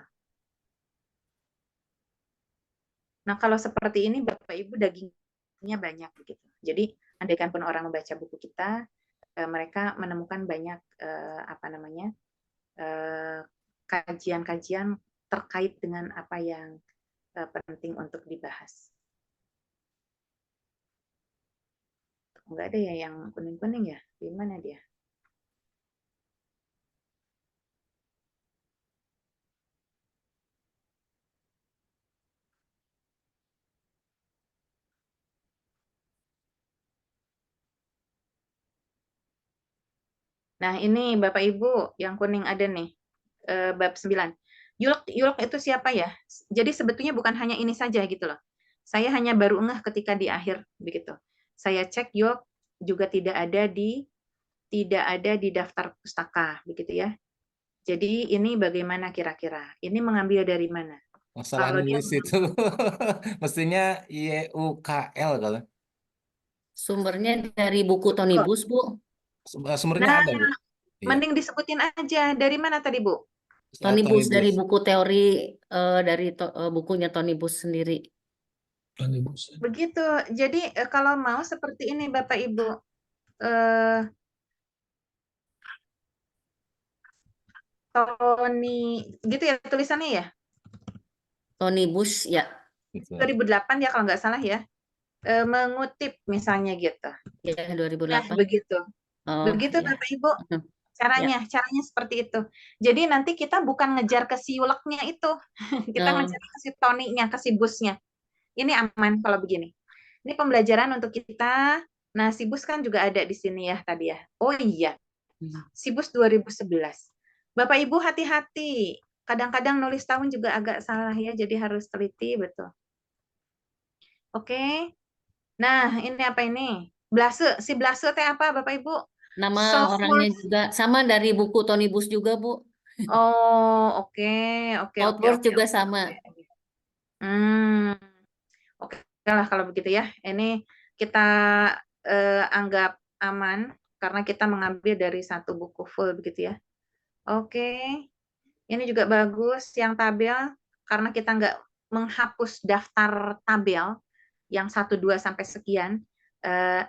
Nah, kalau seperti ini Bapak Ibu dagingnya banyak begitu. Jadi, andaikan pun orang membaca buku kita, mereka menemukan banyak kajian-kajian terkait dengan apa yang penting untuk dibahas. Enggak ada ya yang kuning-kuning ya? Di mana dia? Nah, ini Bapak Ibu yang kuning ada nih. Bab 9. Yulk itu siapa ya? Jadi sebetulnya bukan hanya ini saja gitu loh. Saya hanya baru ngeh ketika di akhir begitu. Saya cek Yulk juga tidak ada di daftar pustaka begitu ya. Jadi ini bagaimana kira-kira? Ini mengambil dari mana? Masalah Kalau dia nulis itu mestinya YUKL kalau. Sumbernya dari buku Tony Bus, Bu. Sumbernya Nah, ada, Bu. Iya. mending disebutin aja. Dari mana tadi, Bu? Tony Tony Bus dari Bus. buku teori dari bukunya Tony Bus sendiri. Begitu. Jadi kalau mau seperti ini Bapak Ibu. Eh, Tony, gitu ya tulisannya ya? Tony Bus ya. 2008 ya kalau nggak salah ya. Mengutip misalnya gitu. Ya, Nah, 2008. begitu. Oh, Begitu ya. Bapak Ibu. Caranya seperti itu. Jadi nanti kita bukan ngejar ke si Yuleknya itu. Kita ngejar ke si Tony-nya, ke si busnya. Ini aman kalau begini. Ini pembelajaran untuk kita. Nah, si bus kan juga ada di sini ya tadi ya. Oh iya. Si bus 2011. Bapak Ibu hati-hati. Kadang-kadang nulis tahun juga agak salah ya, jadi harus teliti betul. Oke. Nah, ini apa ini? Blase. Si Blase teh apa Bapak Ibu? Nama orangnya juga sama dari buku Tony Bus juga, Bu. Oh, oke. Outward juga sama. Oke lah kalau begitu ya. Ini kita anggap aman karena kita mengambil dari satu buku full begitu ya. Oke. Ini juga bagus yang tabel karena kita nggak menghapus daftar tabel yang 1, 2 sampai sekian.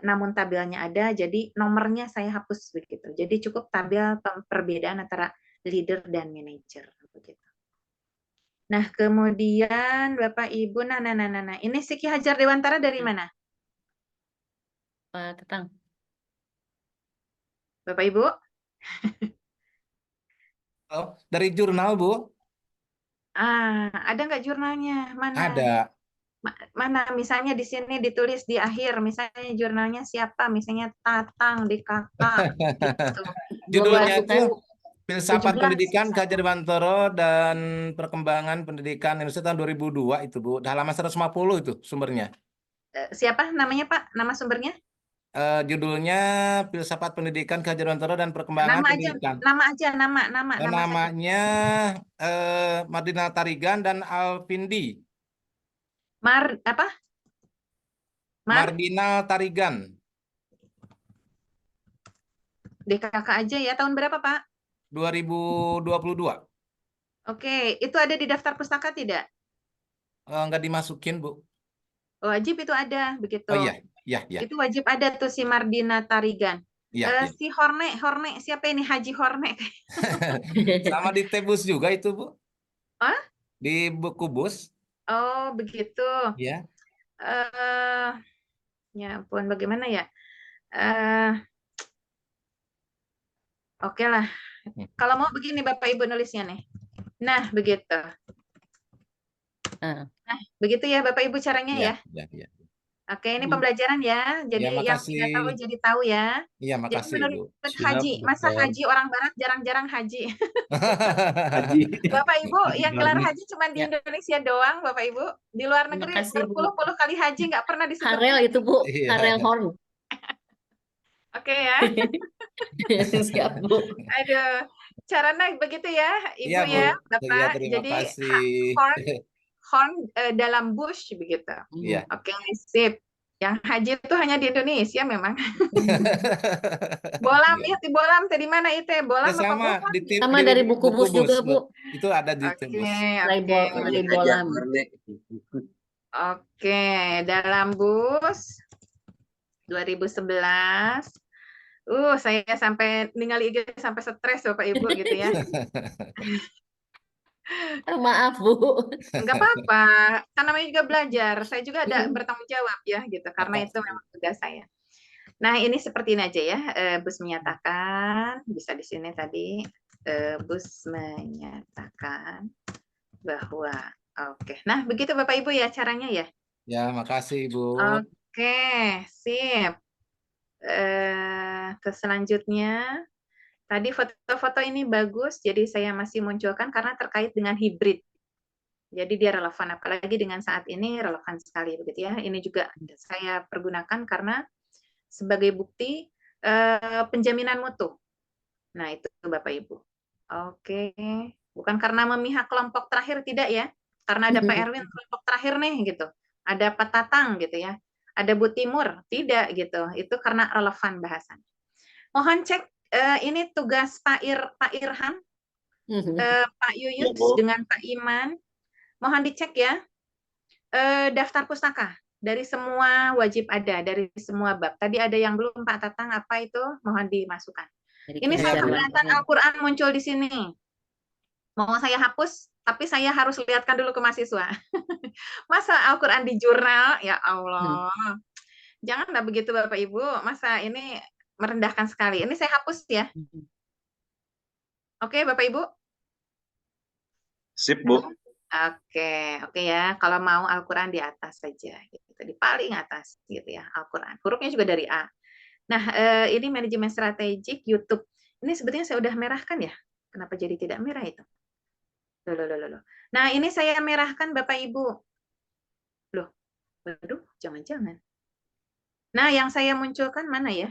Namun tabelnya ada, jadi nomornya saya hapus begitu. Jadi cukup tabel perbedaan antara leader dan manager begitu. Nah, kemudian Bapak Ibu, nah, ini si Ki Hajar Dewantara dari mana? Pak Tetang. Bapak Ibu? Oh, dari jurnal, Bu. Ada nggak jurnalnya? Mana? Ada. Mana? Misalnya di sini ditulis di akhir, misalnya jurnalnya siapa? Misalnya Tatang di kakak. Gitu. Judulnya itu 2017 Filsafat Pendidikan Ki misalnya. Hajar Dewantara dan Perkembangan Pendidikan Indonesia tahun 2002 itu, Bu. Halaman 150 itu sumbernya. Siapa namanya Pak? Nama sumbernya? Judulnya Filsafat Pendidikan Ki Hajar Dewantara dan Perkembangan Pendidikan. Nama Namanya Mardina Tarigan dan Alvindi. Mardina Tarigan. DKK aja ya. Tahun berapa Pak? 2022. Oke, itu ada di daftar pustaka tidak? Nggak dimasukin, Bu. Wajib itu ada, begitu. Oh iya. Itu wajib ada tuh si Mardina Tarigan. Iya. Si Horne, siapa ini Haji Horne? Sama di Tebus juga itu, Bu. Di buku bus. Oh, begitu. Ya. Ya ampun, bagaimana ya? Oke lah. Kalau mau begini Bapak Ibu nulisnya nih. Nah, begitu. Nah, begitu ya Bapak Ibu caranya ya. Ya. Oke, ini pembelajaran ya. Ya, Jadi yang tidak tahu makasih. jadi tahu ya. Iya, Jadi makasih, Bu. menurut Siap, haji, masa dokter. haji orang barat jarang-jarang haji. Haji. Bapak Ibu Haji yang gelar Barni. haji cuma di Ya. Indonesia doang, Bapak Ibu. Di luar Terima negeri kasih, Bu. berpuluh-puluh kali haji nggak pernah disebut Karel haji. itu, Bu. Iya. Karel Horn. Oke ya. Siap, Bu. Aduh, cara naik begitu ya, Ibu Iya, Bu. ya, Iya, Bapak. terima Jadi kasih. horn dalam bush begitu. Iya. Oke, sip. Yang haji itu hanya di Indonesia memang. Bolam, Iya. ya, bolam tadi mana itu? Bolam Ya, apa sama bolam? di tim Sama di dari buku bus juga, Bu. Itu ada di tim Oke, bus. oke. Dari Hajar bolam. Barne. Oke, dalam bus 2011. Saya sampai ninggal IG sampai stres Bapak Ibu gitu ya. Maaf, Bu. Enggak apa-apa, kan namanya juga belajar. Saya juga ada bertanggung jawab ya gitu, karena itu memang tugas saya. Nah, ini seperti ini aja ya. Bus menyatakan, bisa di sini tadi, Bus menyatakan bahwa, oke. Nah, begitu Bapak Ibu ya caranya ya. Ya, makasih, Bu. Oke, sip. Ke selanjutnya, tadi foto-foto ini bagus, jadi saya masih munculkan karena terkait dengan hibrid. Jadi dia relevan, apalagi dengan saat ini relevan sekali begitu ya. Ini juga saya pergunakan karena sebagai bukti penjaminan mutu. Nah, itu Bapak Ibu. Oke, bukan karena memihak kelompok terakhir, tidak ya. Karena ada Pak Erwin kelompok terakhir nih gitu. Ada Pak Tatang gitu ya. Ada Bu Timur, tidak gitu. Itu karena relevan bahasan. Mohon cek ini tugas Pak Irham, Pak Yuyut Bu. dengan Pak Iman. Mohon dicek ya. Daftar pustaka dari semua wajib ada, dari semua bab. Tadi ada yang belum Pak Tatang, apa itu? Mohon dimasukkan. Ini saya keberatan Al-Quran muncul di sini. Mau saya hapus, tapi saya harus lihatkan dulu ke mahasiswa. Masa Al-Quran di jurnal? Ya Allah. Janganlah begitu Bapak Ibu. Masa ini merendahkan sekali. Ini saya hapus ya. Oke Bapak Ibu? Sip, Bu. Oke ya. Kalau mau Al-Quran di atas saja, gitu. Di paling atas, gitu ya. Al-Quran. Hurufnya juga dari A. Nah, ini manajemen strategik YouTube. Ini sebetulnya saya udah merahkan ya. Kenapa jadi tidak merah itu? Loh. Nah, ini saya merahkan Bapak Ibu. Loh, waduh, jangan-jangan. Nah, yang saya munculkan mana ya?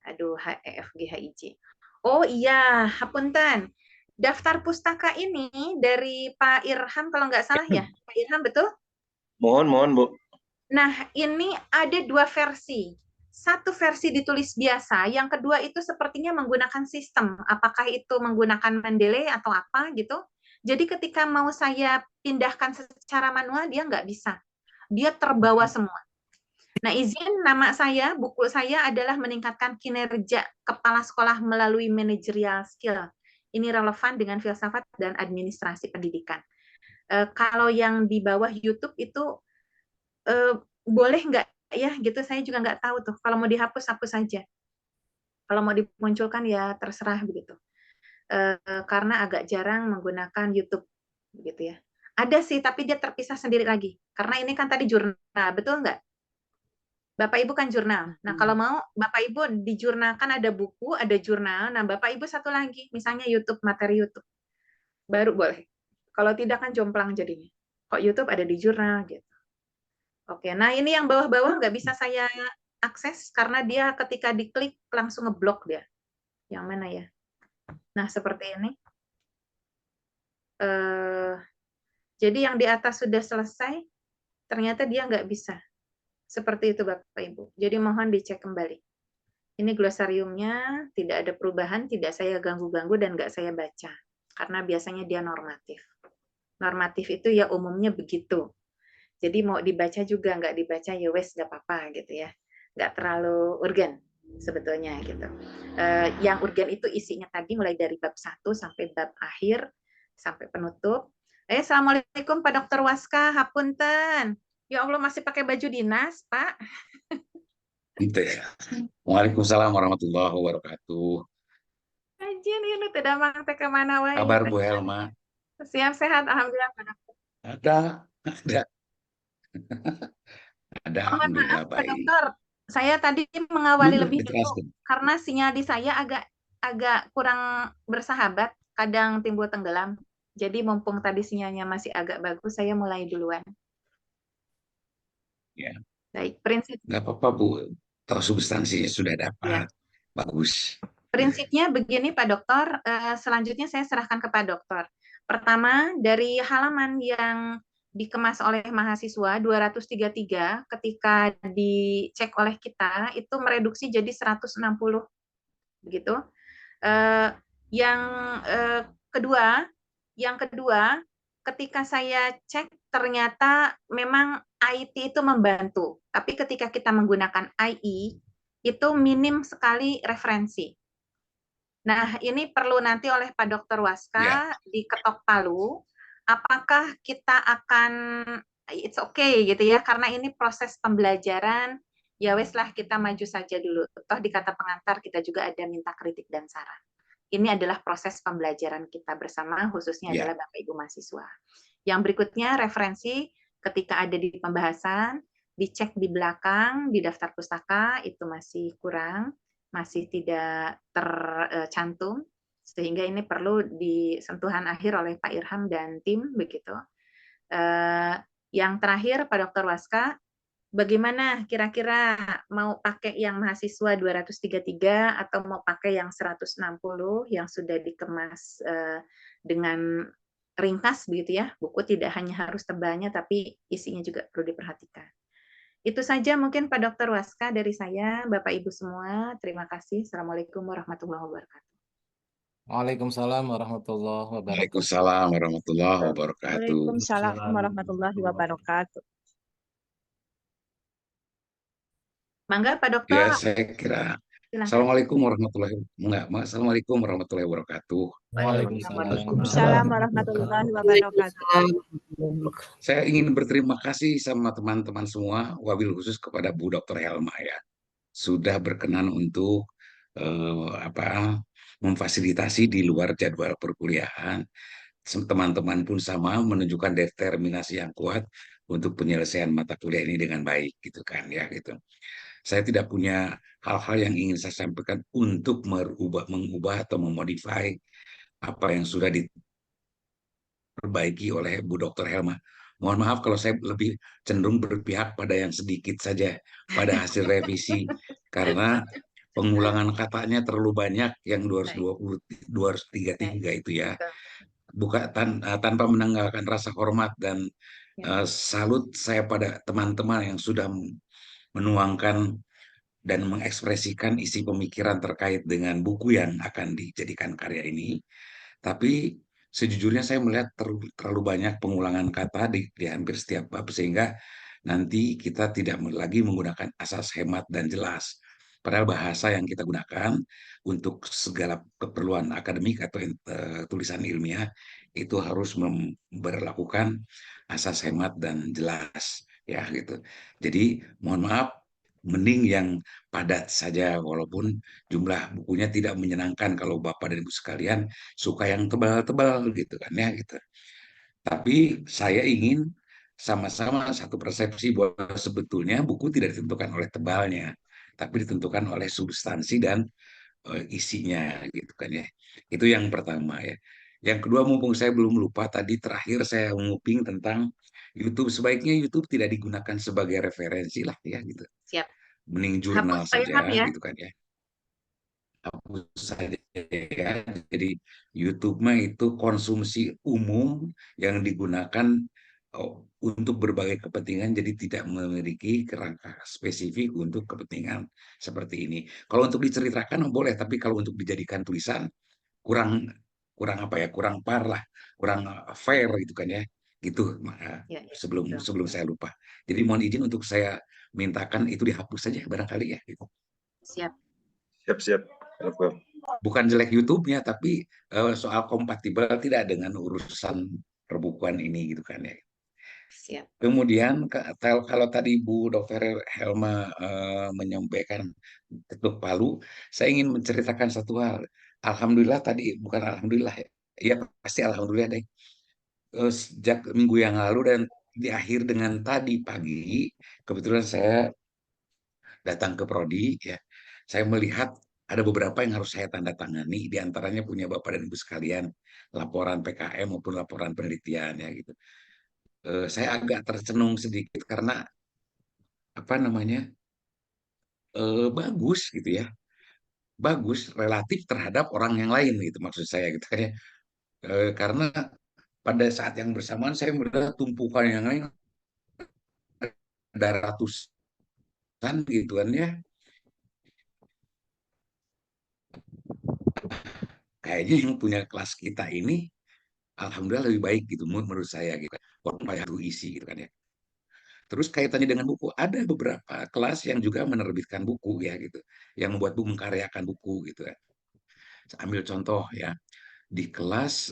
Aduh, HEFGHIJ. Oh iya, hapunten. Daftar pustaka ini dari Pak Irham kalau nggak salah ya. Pak Irham, betul? Mohon, Bu. Nah, ini ada dua versi. Satu versi ditulis biasa, yang kedua itu sepertinya menggunakan sistem. Apakah itu menggunakan Mendeley atau apa gitu. Jadi ketika mau saya pindahkan secara manual, dia nggak bisa. Dia terbawa semua. Nah, izin nama saya, buku saya adalah meningkatkan kinerja kepala sekolah melalui managerial skill. Ini relevan dengan filsafat dan administrasi pendidikan. Kalau yang di bawah YouTube itu boleh nggak ya gitu, saya juga nggak tahu tuh. Kalau mau dihapus, hapus saja. Kalau mau dimunculkan ya terserah begitu. Karena agak jarang menggunakan YouTube begitu ya. Ada sih, tapi dia terpisah sendiri lagi. Karena ini kan tadi jurnal, betul nggak? Bapak Ibu kan jurnal. Nah, kalau mau Bapak Ibu di jurnal kan ada buku, ada jurnal. Nah, Bapak Ibu satu lagi, misalnya YouTube, materi YouTube. Baru boleh. Kalau tidak kan jomplang jadinya. Kok YouTube ada di jurnal gitu. Oke, nah ini yang bawah-bawah nggak bisa saya akses karena dia ketika diklik langsung ngeblok dia. Yang mana ya? Nah, seperti ini. Jadi yang di atas sudah selesai, ternyata dia nggak bisa. Seperti itu Bapak Ibu. Jadi mohon dicek kembali. Ini glosariumnya, tidak ada perubahan, tidak saya ganggu-ganggu dan nggak saya baca. Karena biasanya dia normatif. Normatif itu ya umumnya begitu. Jadi mau dibaca juga, nggak dibaca ya wes nggak apa-apa gitu ya. Nggak terlalu urgen sebetulnya gitu. Yang urgen itu isinya tadi mulai dari bab 1 sampai bab akhir, sampai penutup. Assalamualaikum Pak Dr. Waska, hapunten. Ya Allah masih pakai baju dinas, Pak. Waalaikumsalam warahmatullahi wabarakatuh. Ajin ini tidak mang teh kemana wae. Kabar Bu Helma? Siap sehat, alhamdulillah Pak Dokter. Ada. Ada, Oh, mohon alhamdulillah maaf, Pak baik. Dokter. Saya tadi Belum mengawali lebih dulu diteraskan. karena sinyal di saya agak kurang bersahabat, kadang timbul tenggelam. Jadi mumpung tadi sinyalnya masih agak bagus, saya mulai duluan. Ya, Baik, prinsip nggak apa-apa Bu. Tahu substansinya sudah ya. dapat. Bagus. Prinsipnya begini Pak Dokter, selanjutnya saya serahkan ke Pak Dokter. Pertama, dari halaman yang dikemas oleh mahasiswa 233 ketika dicek oleh kita itu mereduksi jadi 160 begitu. Yang kedua, ketika saya cek ternyata memang IT itu membantu, tapi ketika kita menggunakan IE itu minim sekali referensi. Nah, ini perlu nanti oleh Pak Dr. Waska Ya. diketok palu, apakah kita akan, it's okay gitu ya, karena ini proses pembelajaran, ya wes lah kita maju saja dulu. Toh di kata pengantar kita juga ada minta kritik dan saran. Ini adalah proses pembelajaran kita bersama, khususnya Ya. adalah Bapak Ibu mahasiswa. Yang berikutnya referensi ketika ada di pembahasan, dicek di belakang, di daftar pustaka, itu masih kurang, masih tidak tercantum, sehingga ini perlu di sentuhan akhir oleh Pak Irham dan tim, begitu. Yang terakhir, Pak Dr. Waska, bagaimana kira-kira mau pakai yang mahasiswa 233 atau mau pakai yang 160 yang sudah dikemas dengan ringkas begitu ya. Buku tidak hanya harus tebalnya tapi isinya juga perlu diperhatikan. Itu saja mungkin Pak Dr. Waska dari saya, Bapak Ibu semua. Terima kasih. Assalamualaikum warahmatullahi wabarakatuh. Waalaikumsalam warahmatullahi wabarakatuh. Waalaikumsalam warahmatullahi wabarakatuh. Waalaikumsalam warahmatullahi wabarakatuh. Mangga Pak Dokter. Ya, saya kira. Silakan. Assalamualaikum warahmatullahi wabarakatuh. Waalaikumsalam warahmatullahi wabarakatuh. Saya ingin berterima kasih sama teman-teman semua, wabil khusus kepada Bu Dr. Helma ya, sudah berkenan untuk memfasilitasi di luar jadwal perkuliahan. Teman-teman pun sama menunjukkan determinasi yang kuat untuk penyelesaian mata kuliah ini dengan baik gitu kan ya gitu. Saya tidak punya hal-hal yang ingin saya sampaikan untuk mengubah atau memodify apa yang sudah diperbaiki oleh Bu Dr. Helma. Mohon maaf kalau saya lebih cenderung berpihak pada yang sedikit saja pada hasil revisi karena pengulangan katanya terlalu banyak yang 233 itu ya. Tanpa menanggalkan rasa hormat dan salut saya pada teman-teman yang sudah menuangkan dan mengekspresikan isi pemikiran terkait dengan buku yang akan dijadikan karya ini. Tapi sejujurnya saya melihat terlalu banyak pengulangan kata di hampir setiap bab sehingga nanti kita tidak lagi menggunakan asas hemat dan jelas. Padahal bahasa yang kita gunakan untuk segala keperluan akademik atau tulisan ilmiah itu harus memberlakukan asas hemat dan jelas ya gitu. Jadi mohon maaf, mending yang padat saja walaupun jumlah bukunya tidak menyenangkan kalau Bapak dan Ibu sekalian suka yang tebal-tebal gitu kan ya gitu. Tapi saya ingin sama-sama satu persepsi bahwa sebetulnya buku tidak ditentukan oleh tebalnya, tapi ditentukan oleh substansi dan isinya gitu kan ya. Itu yang pertama ya. Yang kedua, mumpung saya belum lupa tadi terakhir saya menguping tentang YouTube, sebaiknya YouTube tidak digunakan sebagai referensi lah ya gitu. Siap. Mending jurnal Hapus Pak Irham saja ya. gitu kan ya. Hapus saja ya. Jadi YouTube mah itu konsumsi umum yang digunakan untuk berbagai kepentingan, jadi tidak memiliki kerangka spesifik untuk kepentingan seperti ini. Kalau untuk diceritakan boleh, tapi kalau untuk dijadikan tulisan kurang kurang par lah, kurang fair gitu kan ya. Gitu Ya, sebelum saya lupa. Jadi mohon izin untuk saya mintakan itu dihapus saja barangkali ya gitu. Siap. Siap. Bukan jelek YouTube-nya, tapi soal kompatibel tidak dengan urusan perbukuan ini gitu kan ya. Siap. Kemudian kalau tadi Bu Dr. Helma menyampaikan ketuk palu, saya ingin menceritakan satu hal. Alhamdulillah tadi, bukan alhamdulillah ya, pasti alhamdulillah deh. Sejak minggu yang lalu dan diakhir dengan tadi pagi, kebetulan saya datang ke Prodi, ya, saya melihat ada beberapa yang harus saya tanda tangani, di antaranya punya Bapak dan Ibu sekalian, laporan PKM maupun laporan penelitian, ya gitu. Saya agak tercenung sedikit karena apa namanya, bagus gitu ya, bagus relatif terhadap orang yang lain gitu maksud saya gitu kan ya. Karena pada saat yang bersamaan saya melihat tumpukan yang lain ada ratusan gitu kan ya. Kayaknya yang punya kelas kita ini alhamdulillah lebih baik gitu menurut saya gitu. Walaupun banyak isi gitu kan ya. Terus kaitannya dengan buku, ada beberapa kelas yang juga menerbitkan buku ya gitu, yang membuat buku, mengkaryakan buku gitu ya. Ambil contoh ya, di kelas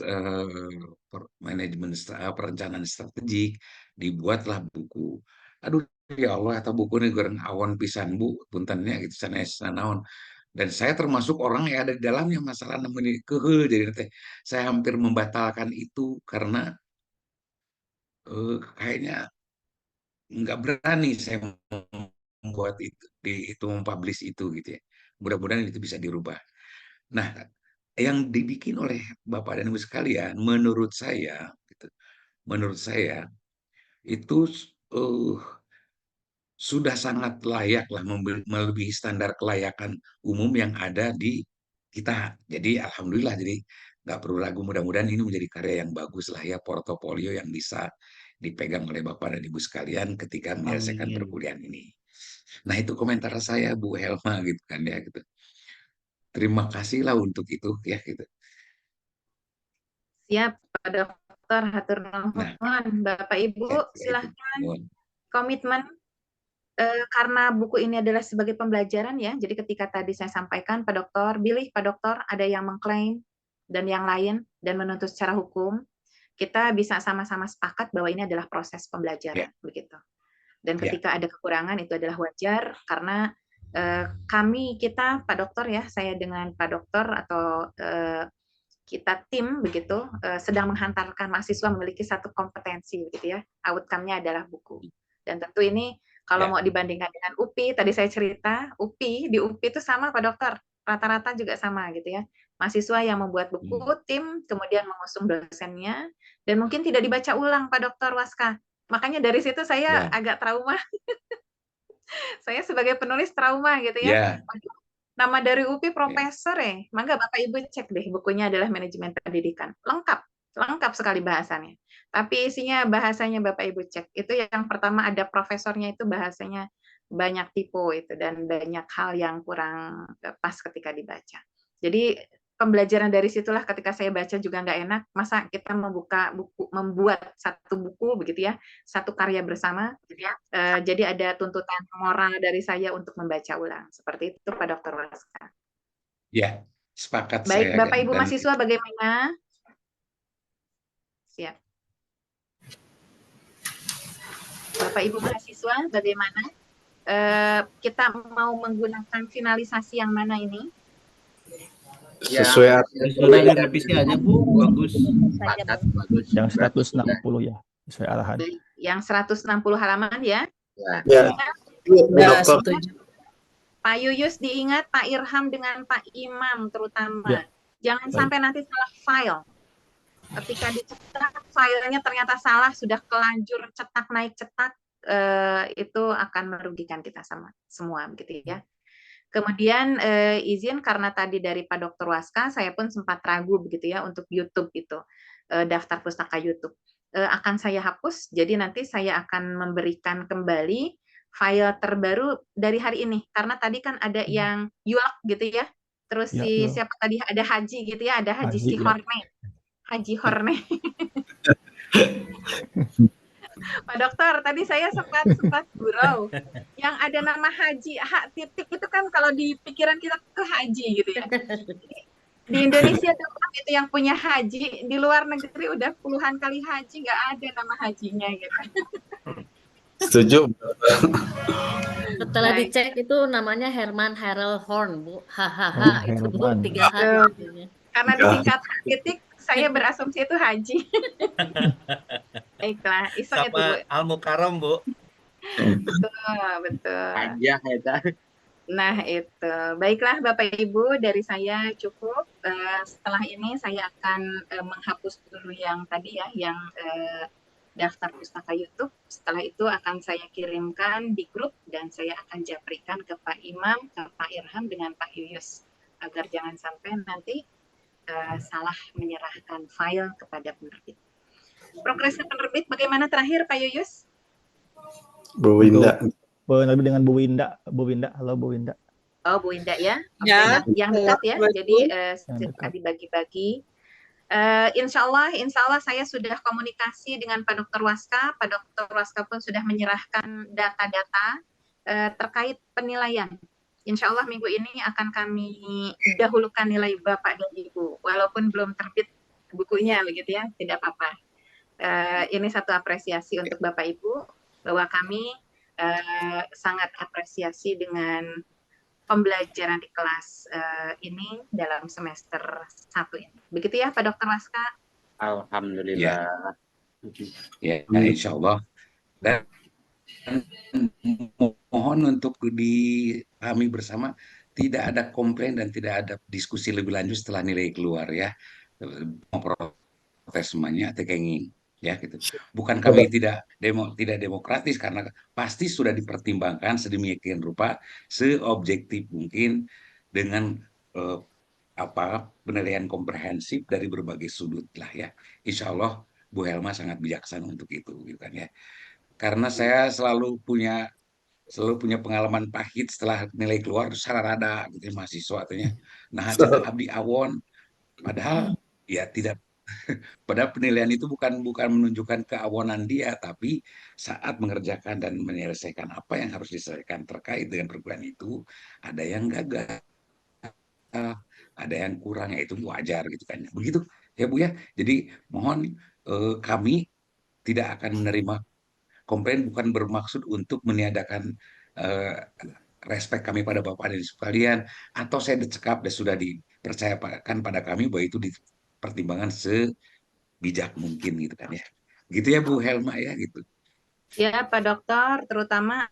manajemen perencanaan strategik dibuatlah buku. Aduh ya Allah, atau buku ini goreng awon pisan Bu, puntennya gitu sanes naon. Dan saya termasuk orang yang ada di dalamnya masalah namanya jadi saya hampir membatalkan itu karena kayaknya nggak berani saya membuat itu mempublish itu gitu ya. Mudah-mudahan itu bisa dirubah. Nah, yang dibikin oleh Bapak dan Ibu sekalian, gitu, menurut saya itu eh, sudah sangat layak lah melebihi standar kelayakan umum yang ada di kita. Jadi alhamdulillah, jadi nggak perlu ragu, mudah-mudahan ini menjadi karya yang bagus lah ya, portofolio yang bisa dipegang oleh Bapak dan Ibu sekalian ketika menyelesaikan Amin. perkuliahan ini. Nah itu komentar saya Bu Helma gitu kan ya gitu. Terima kasih lah untuk itu ya gitu. Siap, Pak Dokter, hatur Nah, nuhun. Bapak Ibu, ya, silahkan itu. komitmen karena buku ini adalah sebagai pembelajaran ya. Jadi ketika tadi saya sampaikan Pak Dokter, pilih Pak Dokter, ada yang mengklaim dan yang lain dan menuntut secara hukum, kita bisa sama-sama sepakat bahwa ini adalah proses pembelajaran begitu. Dan ketika ada kekurangan itu adalah wajar karena kita Pak Dokter ya, saya dengan Pak Dokter atau kita tim begitu sedang menghantarkan mahasiswa memiliki satu kompetensi begitu ya. Outcome-nya adalah buku. Dan tentu ini kalau mau dibandingkan dengan UPI, tadi saya cerita, di UPI itu sama Pak Dokter, rata-rata juga sama gitu ya. Mahasiswa yang membuat buku, tim, kemudian mengusung dosennya, dan mungkin tidak dibaca ulang Pak Dokter Waska. Makanya dari situ saya agak trauma. Saya sebagai penulis trauma gitu ya. Nama dari UPI profesor ya. Mangga Bapak Ibu cek deh, bukunya adalah manajemen pendidikan. Lengkap sekali bahasannya. Tapi isinya bahasanya Bapak Ibu cek. Itu yang pertama ada profesornya itu bahasanya banyak typo itu dan banyak hal yang kurang pas ketika dibaca. Jadi pembelajaran dari situlah ketika saya baca juga nggak enak. Masa kita membuat satu buku begitu ya, satu karya bersama. Gitu ya. Jadi ada tuntutan moral dari saya untuk membaca ulang. Seperti itu Pak Dokter Waska. Ya, sepakat Baik, saya. Bapak Ibu mahasiswa bagaimana? Siap. Bapak Ibu mahasiswa bagaimana? Kita mau menggunakan finalisasi yang mana ini? Sesuai direvisi aja Bu, bagus. Yang 160 ya, sesuai arahan. Yang 160 halaman ya? Ya. Dokter. Pak Yuyus diingat, Pak Irham dengan Pak Imam terutama. Jangan sampai nanti salah file. Ketika dicetak filenya ternyata salah, sudah kelanjur cetak naik cetak, itu akan merugikan kita semua begitu ya. Kemudian izin karena tadi dari Pak Dokter Waska, saya pun sempat ragu begitu ya untuk YouTube itu, daftar pustaka YouTube. Akan saya hapus, jadi nanti saya akan memberikan kembali file terbaru dari hari ini. Karena tadi kan ada yang Yuak gitu ya, terus siapa tadi, ada Haji gitu ya, ada Haji Sihorne. Haji Horne. Pak Dokter, tadi saya sempat gurau. Yang ada nama Haji, titik itu kan kalau di pikiran kita ke Haji gitu ya. Di Indonesia itu yang punya Haji, di luar negeri udah puluhan kali Haji, nggak ada nama Hajinya gitu. Setuju. Setelah dicek itu namanya Herman Harold Horn, Bu. Hahaha, itu Bu, 3 H. Karena disingkat titik, saya berasumsi itu Haji. Baiklah, iseng itu Bu. Sama Al Mukarram, Bu. Betul, betul. Aja eta. Nah, itu. Baiklah Bapak Ibu, dari saya cukup. Setelah ini saya akan menghapus dulu yang tadi ya, yang daftar pustaka YouTube. Setelah itu akan saya kirimkan di grup dan saya akan japrikan ke Pak Imam, ke Pak Irham dengan Pak Yuyus agar jangan sampai nanti salah menyerahkan file kepada penerbit. Progresnya penerbit bagaimana terakhir Pak Yuyus? Bu Winda. Penerbit dengan Bu Winda. Bu Winda, halo Bu Winda. Oh, Bu Winda ya. Oke, Ya, yang dekat ya. Jadi dekat. dibagi-bagi. Insya Allah saya sudah komunikasi dengan Pak Dr. Waska. Pak Dr. Waska pun sudah menyerahkan data-data terkait penilaian. Insya Allah minggu ini akan kami dahulukan nilai Bapak dan Ibu. Walaupun belum terbit bukunya begitu ya, tidak apa-apa. Ini satu apresiasi untuk Bapak Ibu bahwa kami sangat apresiasi dengan pembelajaran di kelas ini dalam semester 1 ini. Begitu ya Pak Dr. Waska? Alhamdulillah. Ya, insya Allah. Dan mohon untuk dipahami bersama, tidak ada komplain dan tidak ada diskusi lebih lanjut setelah nilai keluar ya. Mau protes semuanya, tekenging ya gitu. Bukan kami tidak demokratis, karena pasti sudah dipertimbangkan sedemikian rupa, seobjektif mungkin dengan penilaian komprehensif dari berbagai sudut lah ya. Insya Allah Bu Helma sangat bijaksana untuk itu gitu kan ya. Karena saya selalu punya pengalaman pahit setelah nilai keluar sararada gitu mahasiswa katanya. Nah, cenah abdi awon, padahal ya tidak. Padahal penilaian itu bukan menunjukkan keawonan dia, tapi saat mengerjakan dan menyelesaikan apa yang harus diselesaikan terkait dengan perguruan itu, ada yang gagal, ada yang kurang, ya itu wajar gitu kan. Begitu ya Bu ya. Jadi mohon kami tidak akan menerima komplain, bukan bermaksud untuk meniadakan respek kami pada Bapak dan Ibu sekalian, atau saya decekap dan sudah dipercayakan pada kami bahwa itu dipertimbangkan sebijak mungkin gitu kan ya. Gitu ya Bu Helma ya gitu. Ya Pak Dokter, terutama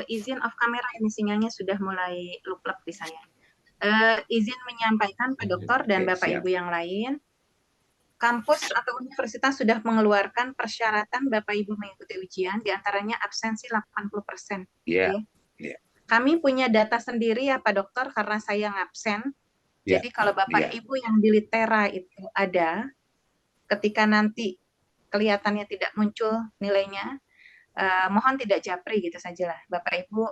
izin off kamera ini sinyalnya sudah mulai luplek di saya. Izin menyampaikan Pak Dokter dan Bapak Siap. Ibu yang lain, kampus atau universitas sudah mengeluarkan persyaratan Bapak Ibu mengikuti ujian, diantaranya absensi 80%. Iya. Okay? Kami punya data sendiri ya Pak Dokter, karena saya ngabsen. Jadi kalau Bapak Ibu yang di Litera itu ada, ketika nanti kelihatannya tidak muncul nilainya, mohon tidak japri gitu sajalah. Bapak Ibu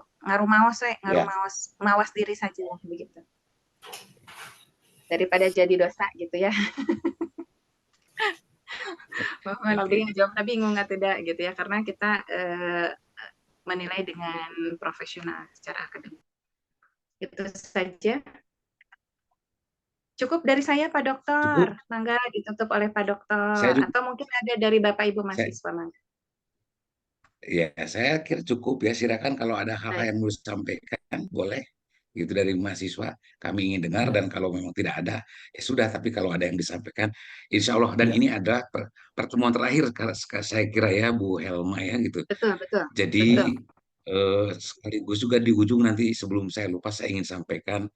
mawas diri saja begitu. Daripada jadi dosa gitu ya. Mohon jawab tapi bingung nggak tidak gitu ya, karena kita menilai dengan profesional secara akademik. Itu saja. Cukup dari saya Pak Dokter. Mangga ditutup oleh Pak Dokter. Atau mungkin ada dari Bapak Ibu mahasiswa, mangga. Ya, saya kira cukup ya. Silakan kalau ada hal-hal yang mau disampaikan, boleh. Gitu dari mahasiswa, kami ingin dengar, dan kalau memang tidak ada, ya sudah. Tapi kalau ada yang disampaikan, insya Allah. Dan ini adalah pertemuan terakhir, saya kira ya, Bu Helma ya gitu. Betul. Jadi sekaligus juga di ujung nanti, sebelum saya lupa, saya ingin sampaikan,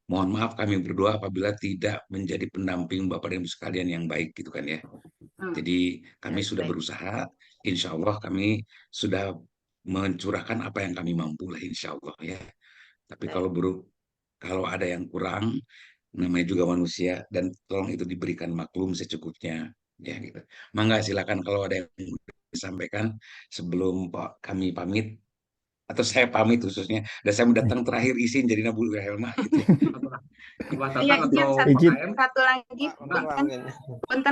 mohon maaf kami berdua apabila tidak menjadi pendamping Bapak dan Ibu sekalian yang baik gitu kan ya. Jadi kami sudah berusaha, insya Allah kami sudah mencurahkan apa yang kami mampu lah, insya Allah ya. Tapi kalau ada yang kurang, namanya juga manusia, dan tolong itu diberikan maklum secukupnya ya gitu. Mangga silakan kalau ada yang disampaikan sebelum kami pamit, atau saya pamit khususnya, dan saya mendatang terakhir izin jadi Nabu Helma gitu.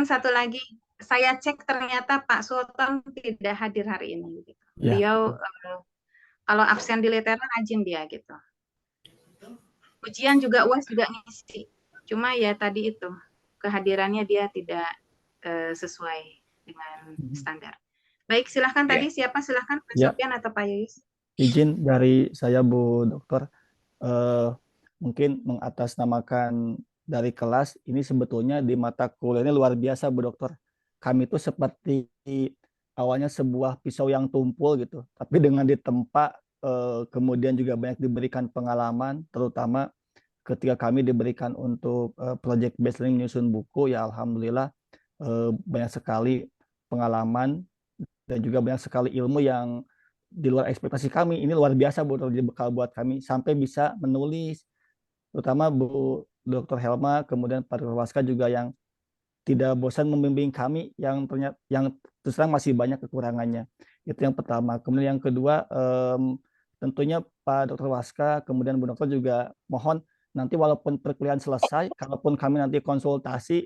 Satu lagi, saya cek ternyata Pak Sultan tidak hadir hari ini. Gitu. Beliau kalau absen di Litera rajin dia gitu. Ujian juga UAS juga ngisi. Cuma ya tadi itu kehadirannya dia tidak sesuai dengan standar. Baik, silahkan tadi siapa? Silahkan Pak Sofian atau Pak Yuyus. Izin dari saya Bu Dokter, mungkin mengatasnamakan dari kelas ini, sebetulnya di mata kuliahnya luar biasa Bu Dokter. Kami itu seperti awalnya sebuah pisau yang tumpul gitu, tapi dengan ditempa, kemudian juga banyak diberikan pengalaman, terutama ketika kami diberikan untuk project based learning menyusun buku, ya alhamdulillah banyak sekali pengalaman dan juga banyak sekali ilmu yang di luar ekspektasi kami. Ini luar biasa Bu, jadi bekal buat kami sampai bisa menulis, terutama Bu Dr. Helma, kemudian Pak Dr. Waska juga yang tidak bosan membimbing kami yang ternyata yang terus terang masih banyak kekurangannya. Itu yang pertama. Kemudian yang kedua, tentunya Pak Dr. Waska, kemudian Bu Dokter juga mohon nanti walaupun perkuliahan selesai, kalaupun kami nanti konsultasi,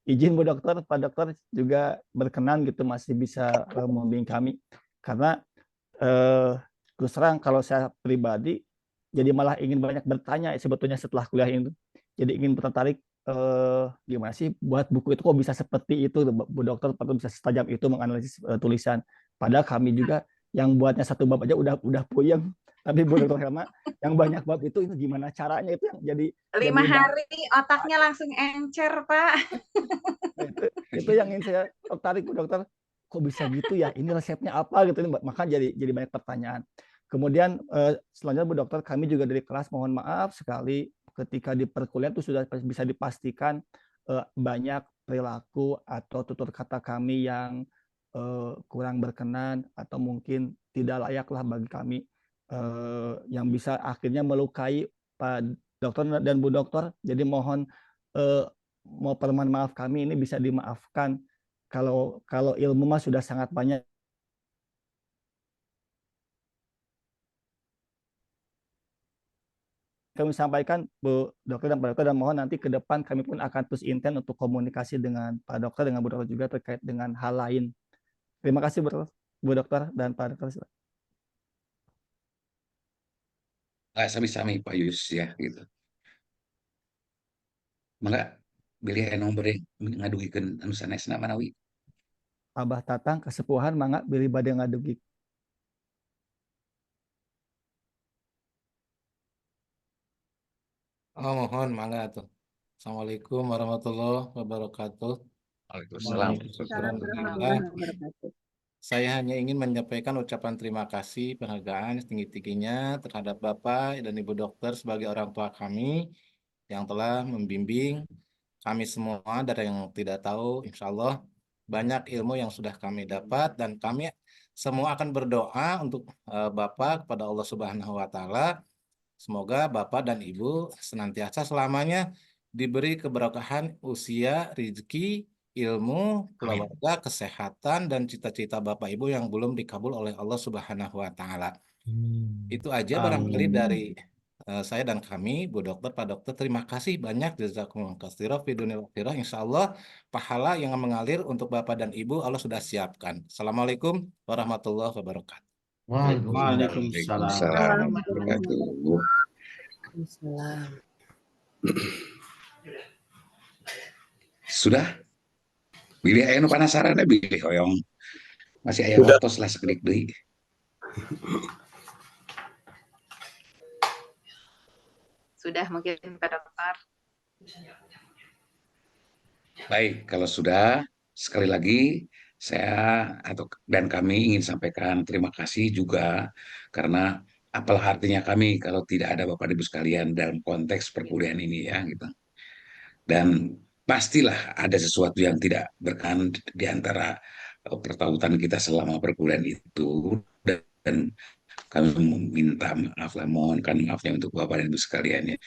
izin Bu Dokter, Pak Dokter juga berkenan gitu masih bisa membimbing kami. Karena terus terang kalau saya pribadi jadi malah ingin banyak bertanya sebetulnya setelah kuliah ini. Jadi ingin tertarik gimana sih buat buku itu kok bisa seperti itu Bu Dokter, atau bisa setajam itu menganalisis tulisan. Padahal kami juga yang buatnya satu bab aja udah puyeng. Tapi Bu Dokter Helma yang banyak bab itu gimana caranya itu yang jadi 5 hari otaknya langsung encer, Pak. itu yang ingin saya tertarik Bu Dokter. Kok bisa gitu ya? Ini resepnya apa gitu? Maka jadi banyak pertanyaan. Kemudian selanjutnya Bu Dokter, kami juga dari kelas mohon maaf sekali ketika di perkuliahan itu sudah bisa dipastikan banyak perilaku atau tutur kata kami yang kurang berkenan atau mungkin tidak layak lah bagi kami, yang bisa akhirnya melukai Pak Dokter dan Bu Dokter. Jadi mohon mau permohonan maaf kami ini bisa dimaafkan. Kalau ilmu mah sudah sangat banyak. Kami sampaikan Bu Dokter dan Pak Dokter, dan mohon nanti ke depan kami pun akan terus intens untuk komunikasi dengan Pak Dokter, dengan Bu Dokter juga terkait dengan hal lain. Terima kasih Bu Dokter dan Pak Dokter. Sami-sami Pak Yus ya gitu. Mangga bilih enong beri ngadugikeun anu sanesna manawi. Abah Tatang kesepuhan mangga bilih bade ngadugi. Oh, mohon mangga tuh. Assalamualaikum warahmatullahi wabarakatuh. Waalaikumsalam. Alhamdulillah. Saya hanya ingin menyampaikan ucapan terima kasih penghargaan setinggi-tingginya terhadap Bapak dan Ibu Dokter sebagai orang tua kami yang telah membimbing kami semua. Dari yang tidak tahu, insya Allah banyak ilmu yang sudah kami dapat, dan kami semua akan berdoa untuk Bapak kepada Allah Subhanahu wa Ta'ala. Semoga Bapak dan Ibu senantiasa selamanya diberi keberkahan usia, rezeki, ilmu, keluarga, kesehatan, dan cita-cita Bapak Ibu yang belum dikabul oleh Allah Subhanahu wa Ta'ala. Itu aja barangkali dari saya dan kami, Bu Dokter, Pak Dokter. Terima kasih banyak. Jazakumullah khairan fi dunya wal akhirah. Insya Allah pahala yang mengalir untuk Bapak dan Ibu Allah sudah siapkan. Assalamualaikum warahmatullahi wabarakatuh. Waalaikumsalam. Sudah? Bilih aya nu penasaran bilih hoyong. Masih aya waktu lah sekedik deui. Sudah mungkin Pak Dokter. Baik, kalau sudah, sekali lagi saya dan kami ingin sampaikan terima kasih juga, karena apalah artinya kami kalau tidak ada Bapak Ibu sekalian dalam konteks perkuliahan ini ya gitu. Dan pastilah ada sesuatu yang tidak berkenan di antara pertautan kita selama perkuliahan itu, dan kami meminta maaf lah, mohonkan maafnya untuk Bapak dan Ibu sekalian ya.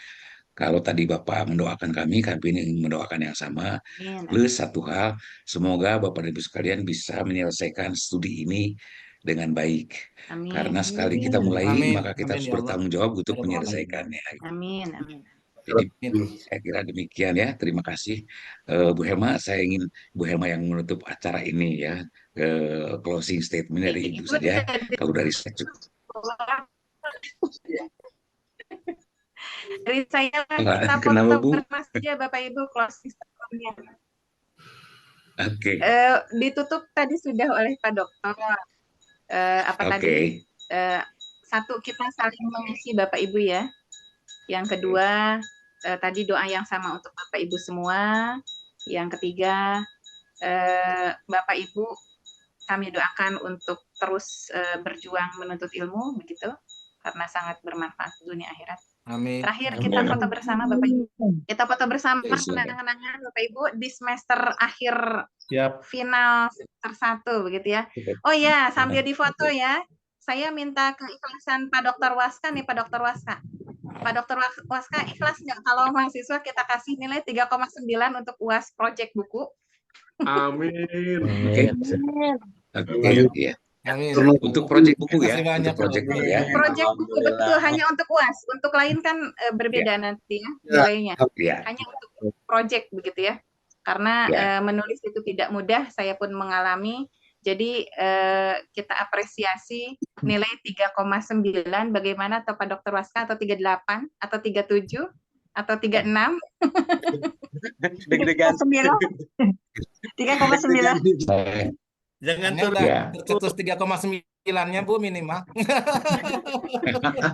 Kalau tadi Bapak mendoakan kami ingin mendoakan yang sama. Plus satu hal, semoga Bapak dan Ibu sekalian bisa menyelesaikan studi ini dengan baik. Amin. Karena sekali kita mulai, Amin. maka kita Amin, harus ya Allah. bertanggung jawab untuk Amin. menyelesaikannya. Amin. Amin. Jadi saya kira demikian ya. Terima kasih Bu Helma. Saya ingin Bu Helma yang menutup acara ini ya. Closing statement dari Ibu saja. Kalau dari saya cukup. Dari saya kita Kenapa, Bu? foto saja Bapak Ibu closing statement-nya. Oke. Ditutup tadi sudah oleh Pak Dokter. Tadi? Satu, kita saling mengisi Bapak Ibu ya. Yang kedua, tadi doa yang sama untuk Bapak Ibu semua. Yang ketiga, Bapak Ibu kami doakan untuk terus berjuang menuntut ilmu begitu, karena sangat bermanfaat dunia akhirat. Amin. Terakhir kita foto bersama Bapak Ibu. Kita foto bersama Oke, silakan. kenang-kenangan Bapak Ibu di semester akhir Siap. final semester 1 begitu ya. Oh ya, sambil difoto ya. Saya minta keikhlasan Pak Dr. Waska nih, Pak Dr. Waska. Pak Dr. Waska ikhlas nggak kalau mahasiswa kita kasih nilai 3,9 untuk UAS project buku? Amin. Oke, oke, ya. Amin. Untuk proyek buku Terima kasih ya, banyak, untuk proyek Bu. buku ya. Project buku betul hanya untuk UAS. Untuk lain kan berbeda nanti ya nilainya. Ya, Hanya untuk project begitu ya. Karena Ya. menulis itu tidak mudah, saya pun mengalami. Jadi kita apresiasi nilai 3,9 bagaimana atau Pak Dr. Waska atau 38 atau 37 atau 36? Deg-degan. 3,9. Jangan Ini udah Ya. tercetus 3,9-nya Bu minimal.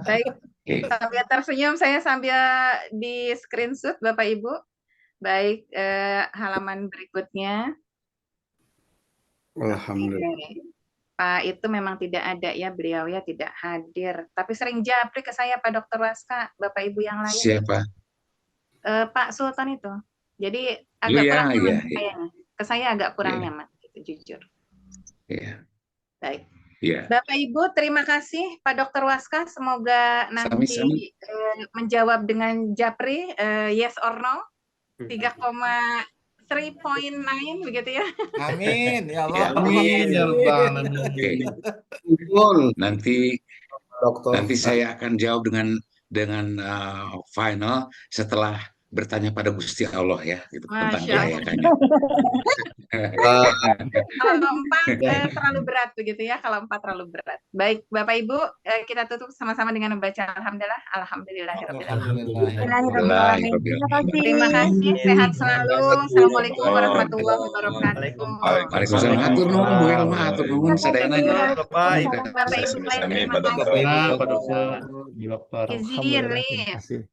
Baik, Oke. sambil tersenyum saya sambil di screenshot Bapak Ibu. Baik, halaman berikutnya. Alhamdulillah. Oke. Pak itu memang tidak ada ya, beliau ya tidak hadir. Tapi sering japri ke saya Pak Dr. Waska, Bapak Ibu yang lain. Siapa? Pak Sultan itu. Jadi Oh agak ya, kurang nyaman ya, kayaknya. Ke saya agak kurang Iya. nyaman, gitu, jujur. Ya, Baik. ya. Bapak Ibu, terima kasih Pak Dr. Waska. Semoga nanti Sami-sami. menjawab dengan japri, yes or no, 3,3.9 begitu ya. Amin. Ya Ya. Allah. Amin ya rabbal alamin. Oke. Betul, Nanti Dokter. saya akan jawab dengan final setelah bertanya pada Gusti Allah ya, gitu, tentang Masya Allah. kelayakannya. Kalau 4 terlalu berat begitu ya, kalau 4 terlalu berat. Baik, Bapak Ibu, kita tutup sama-sama dengan membaca Alhamdulillah. Alhamdulillahirabbil alamin. Terima kasih, sehat selalu. Assalamualaikum warahmatullahi wabarakatuh. Waalaikumsalam. Hatur nuhun Bu Elma, hatur nuhun sadananya. Bapak Ibu, terima kasih. Ya, Pak Dokter. Izin, Lin. Terima kasih.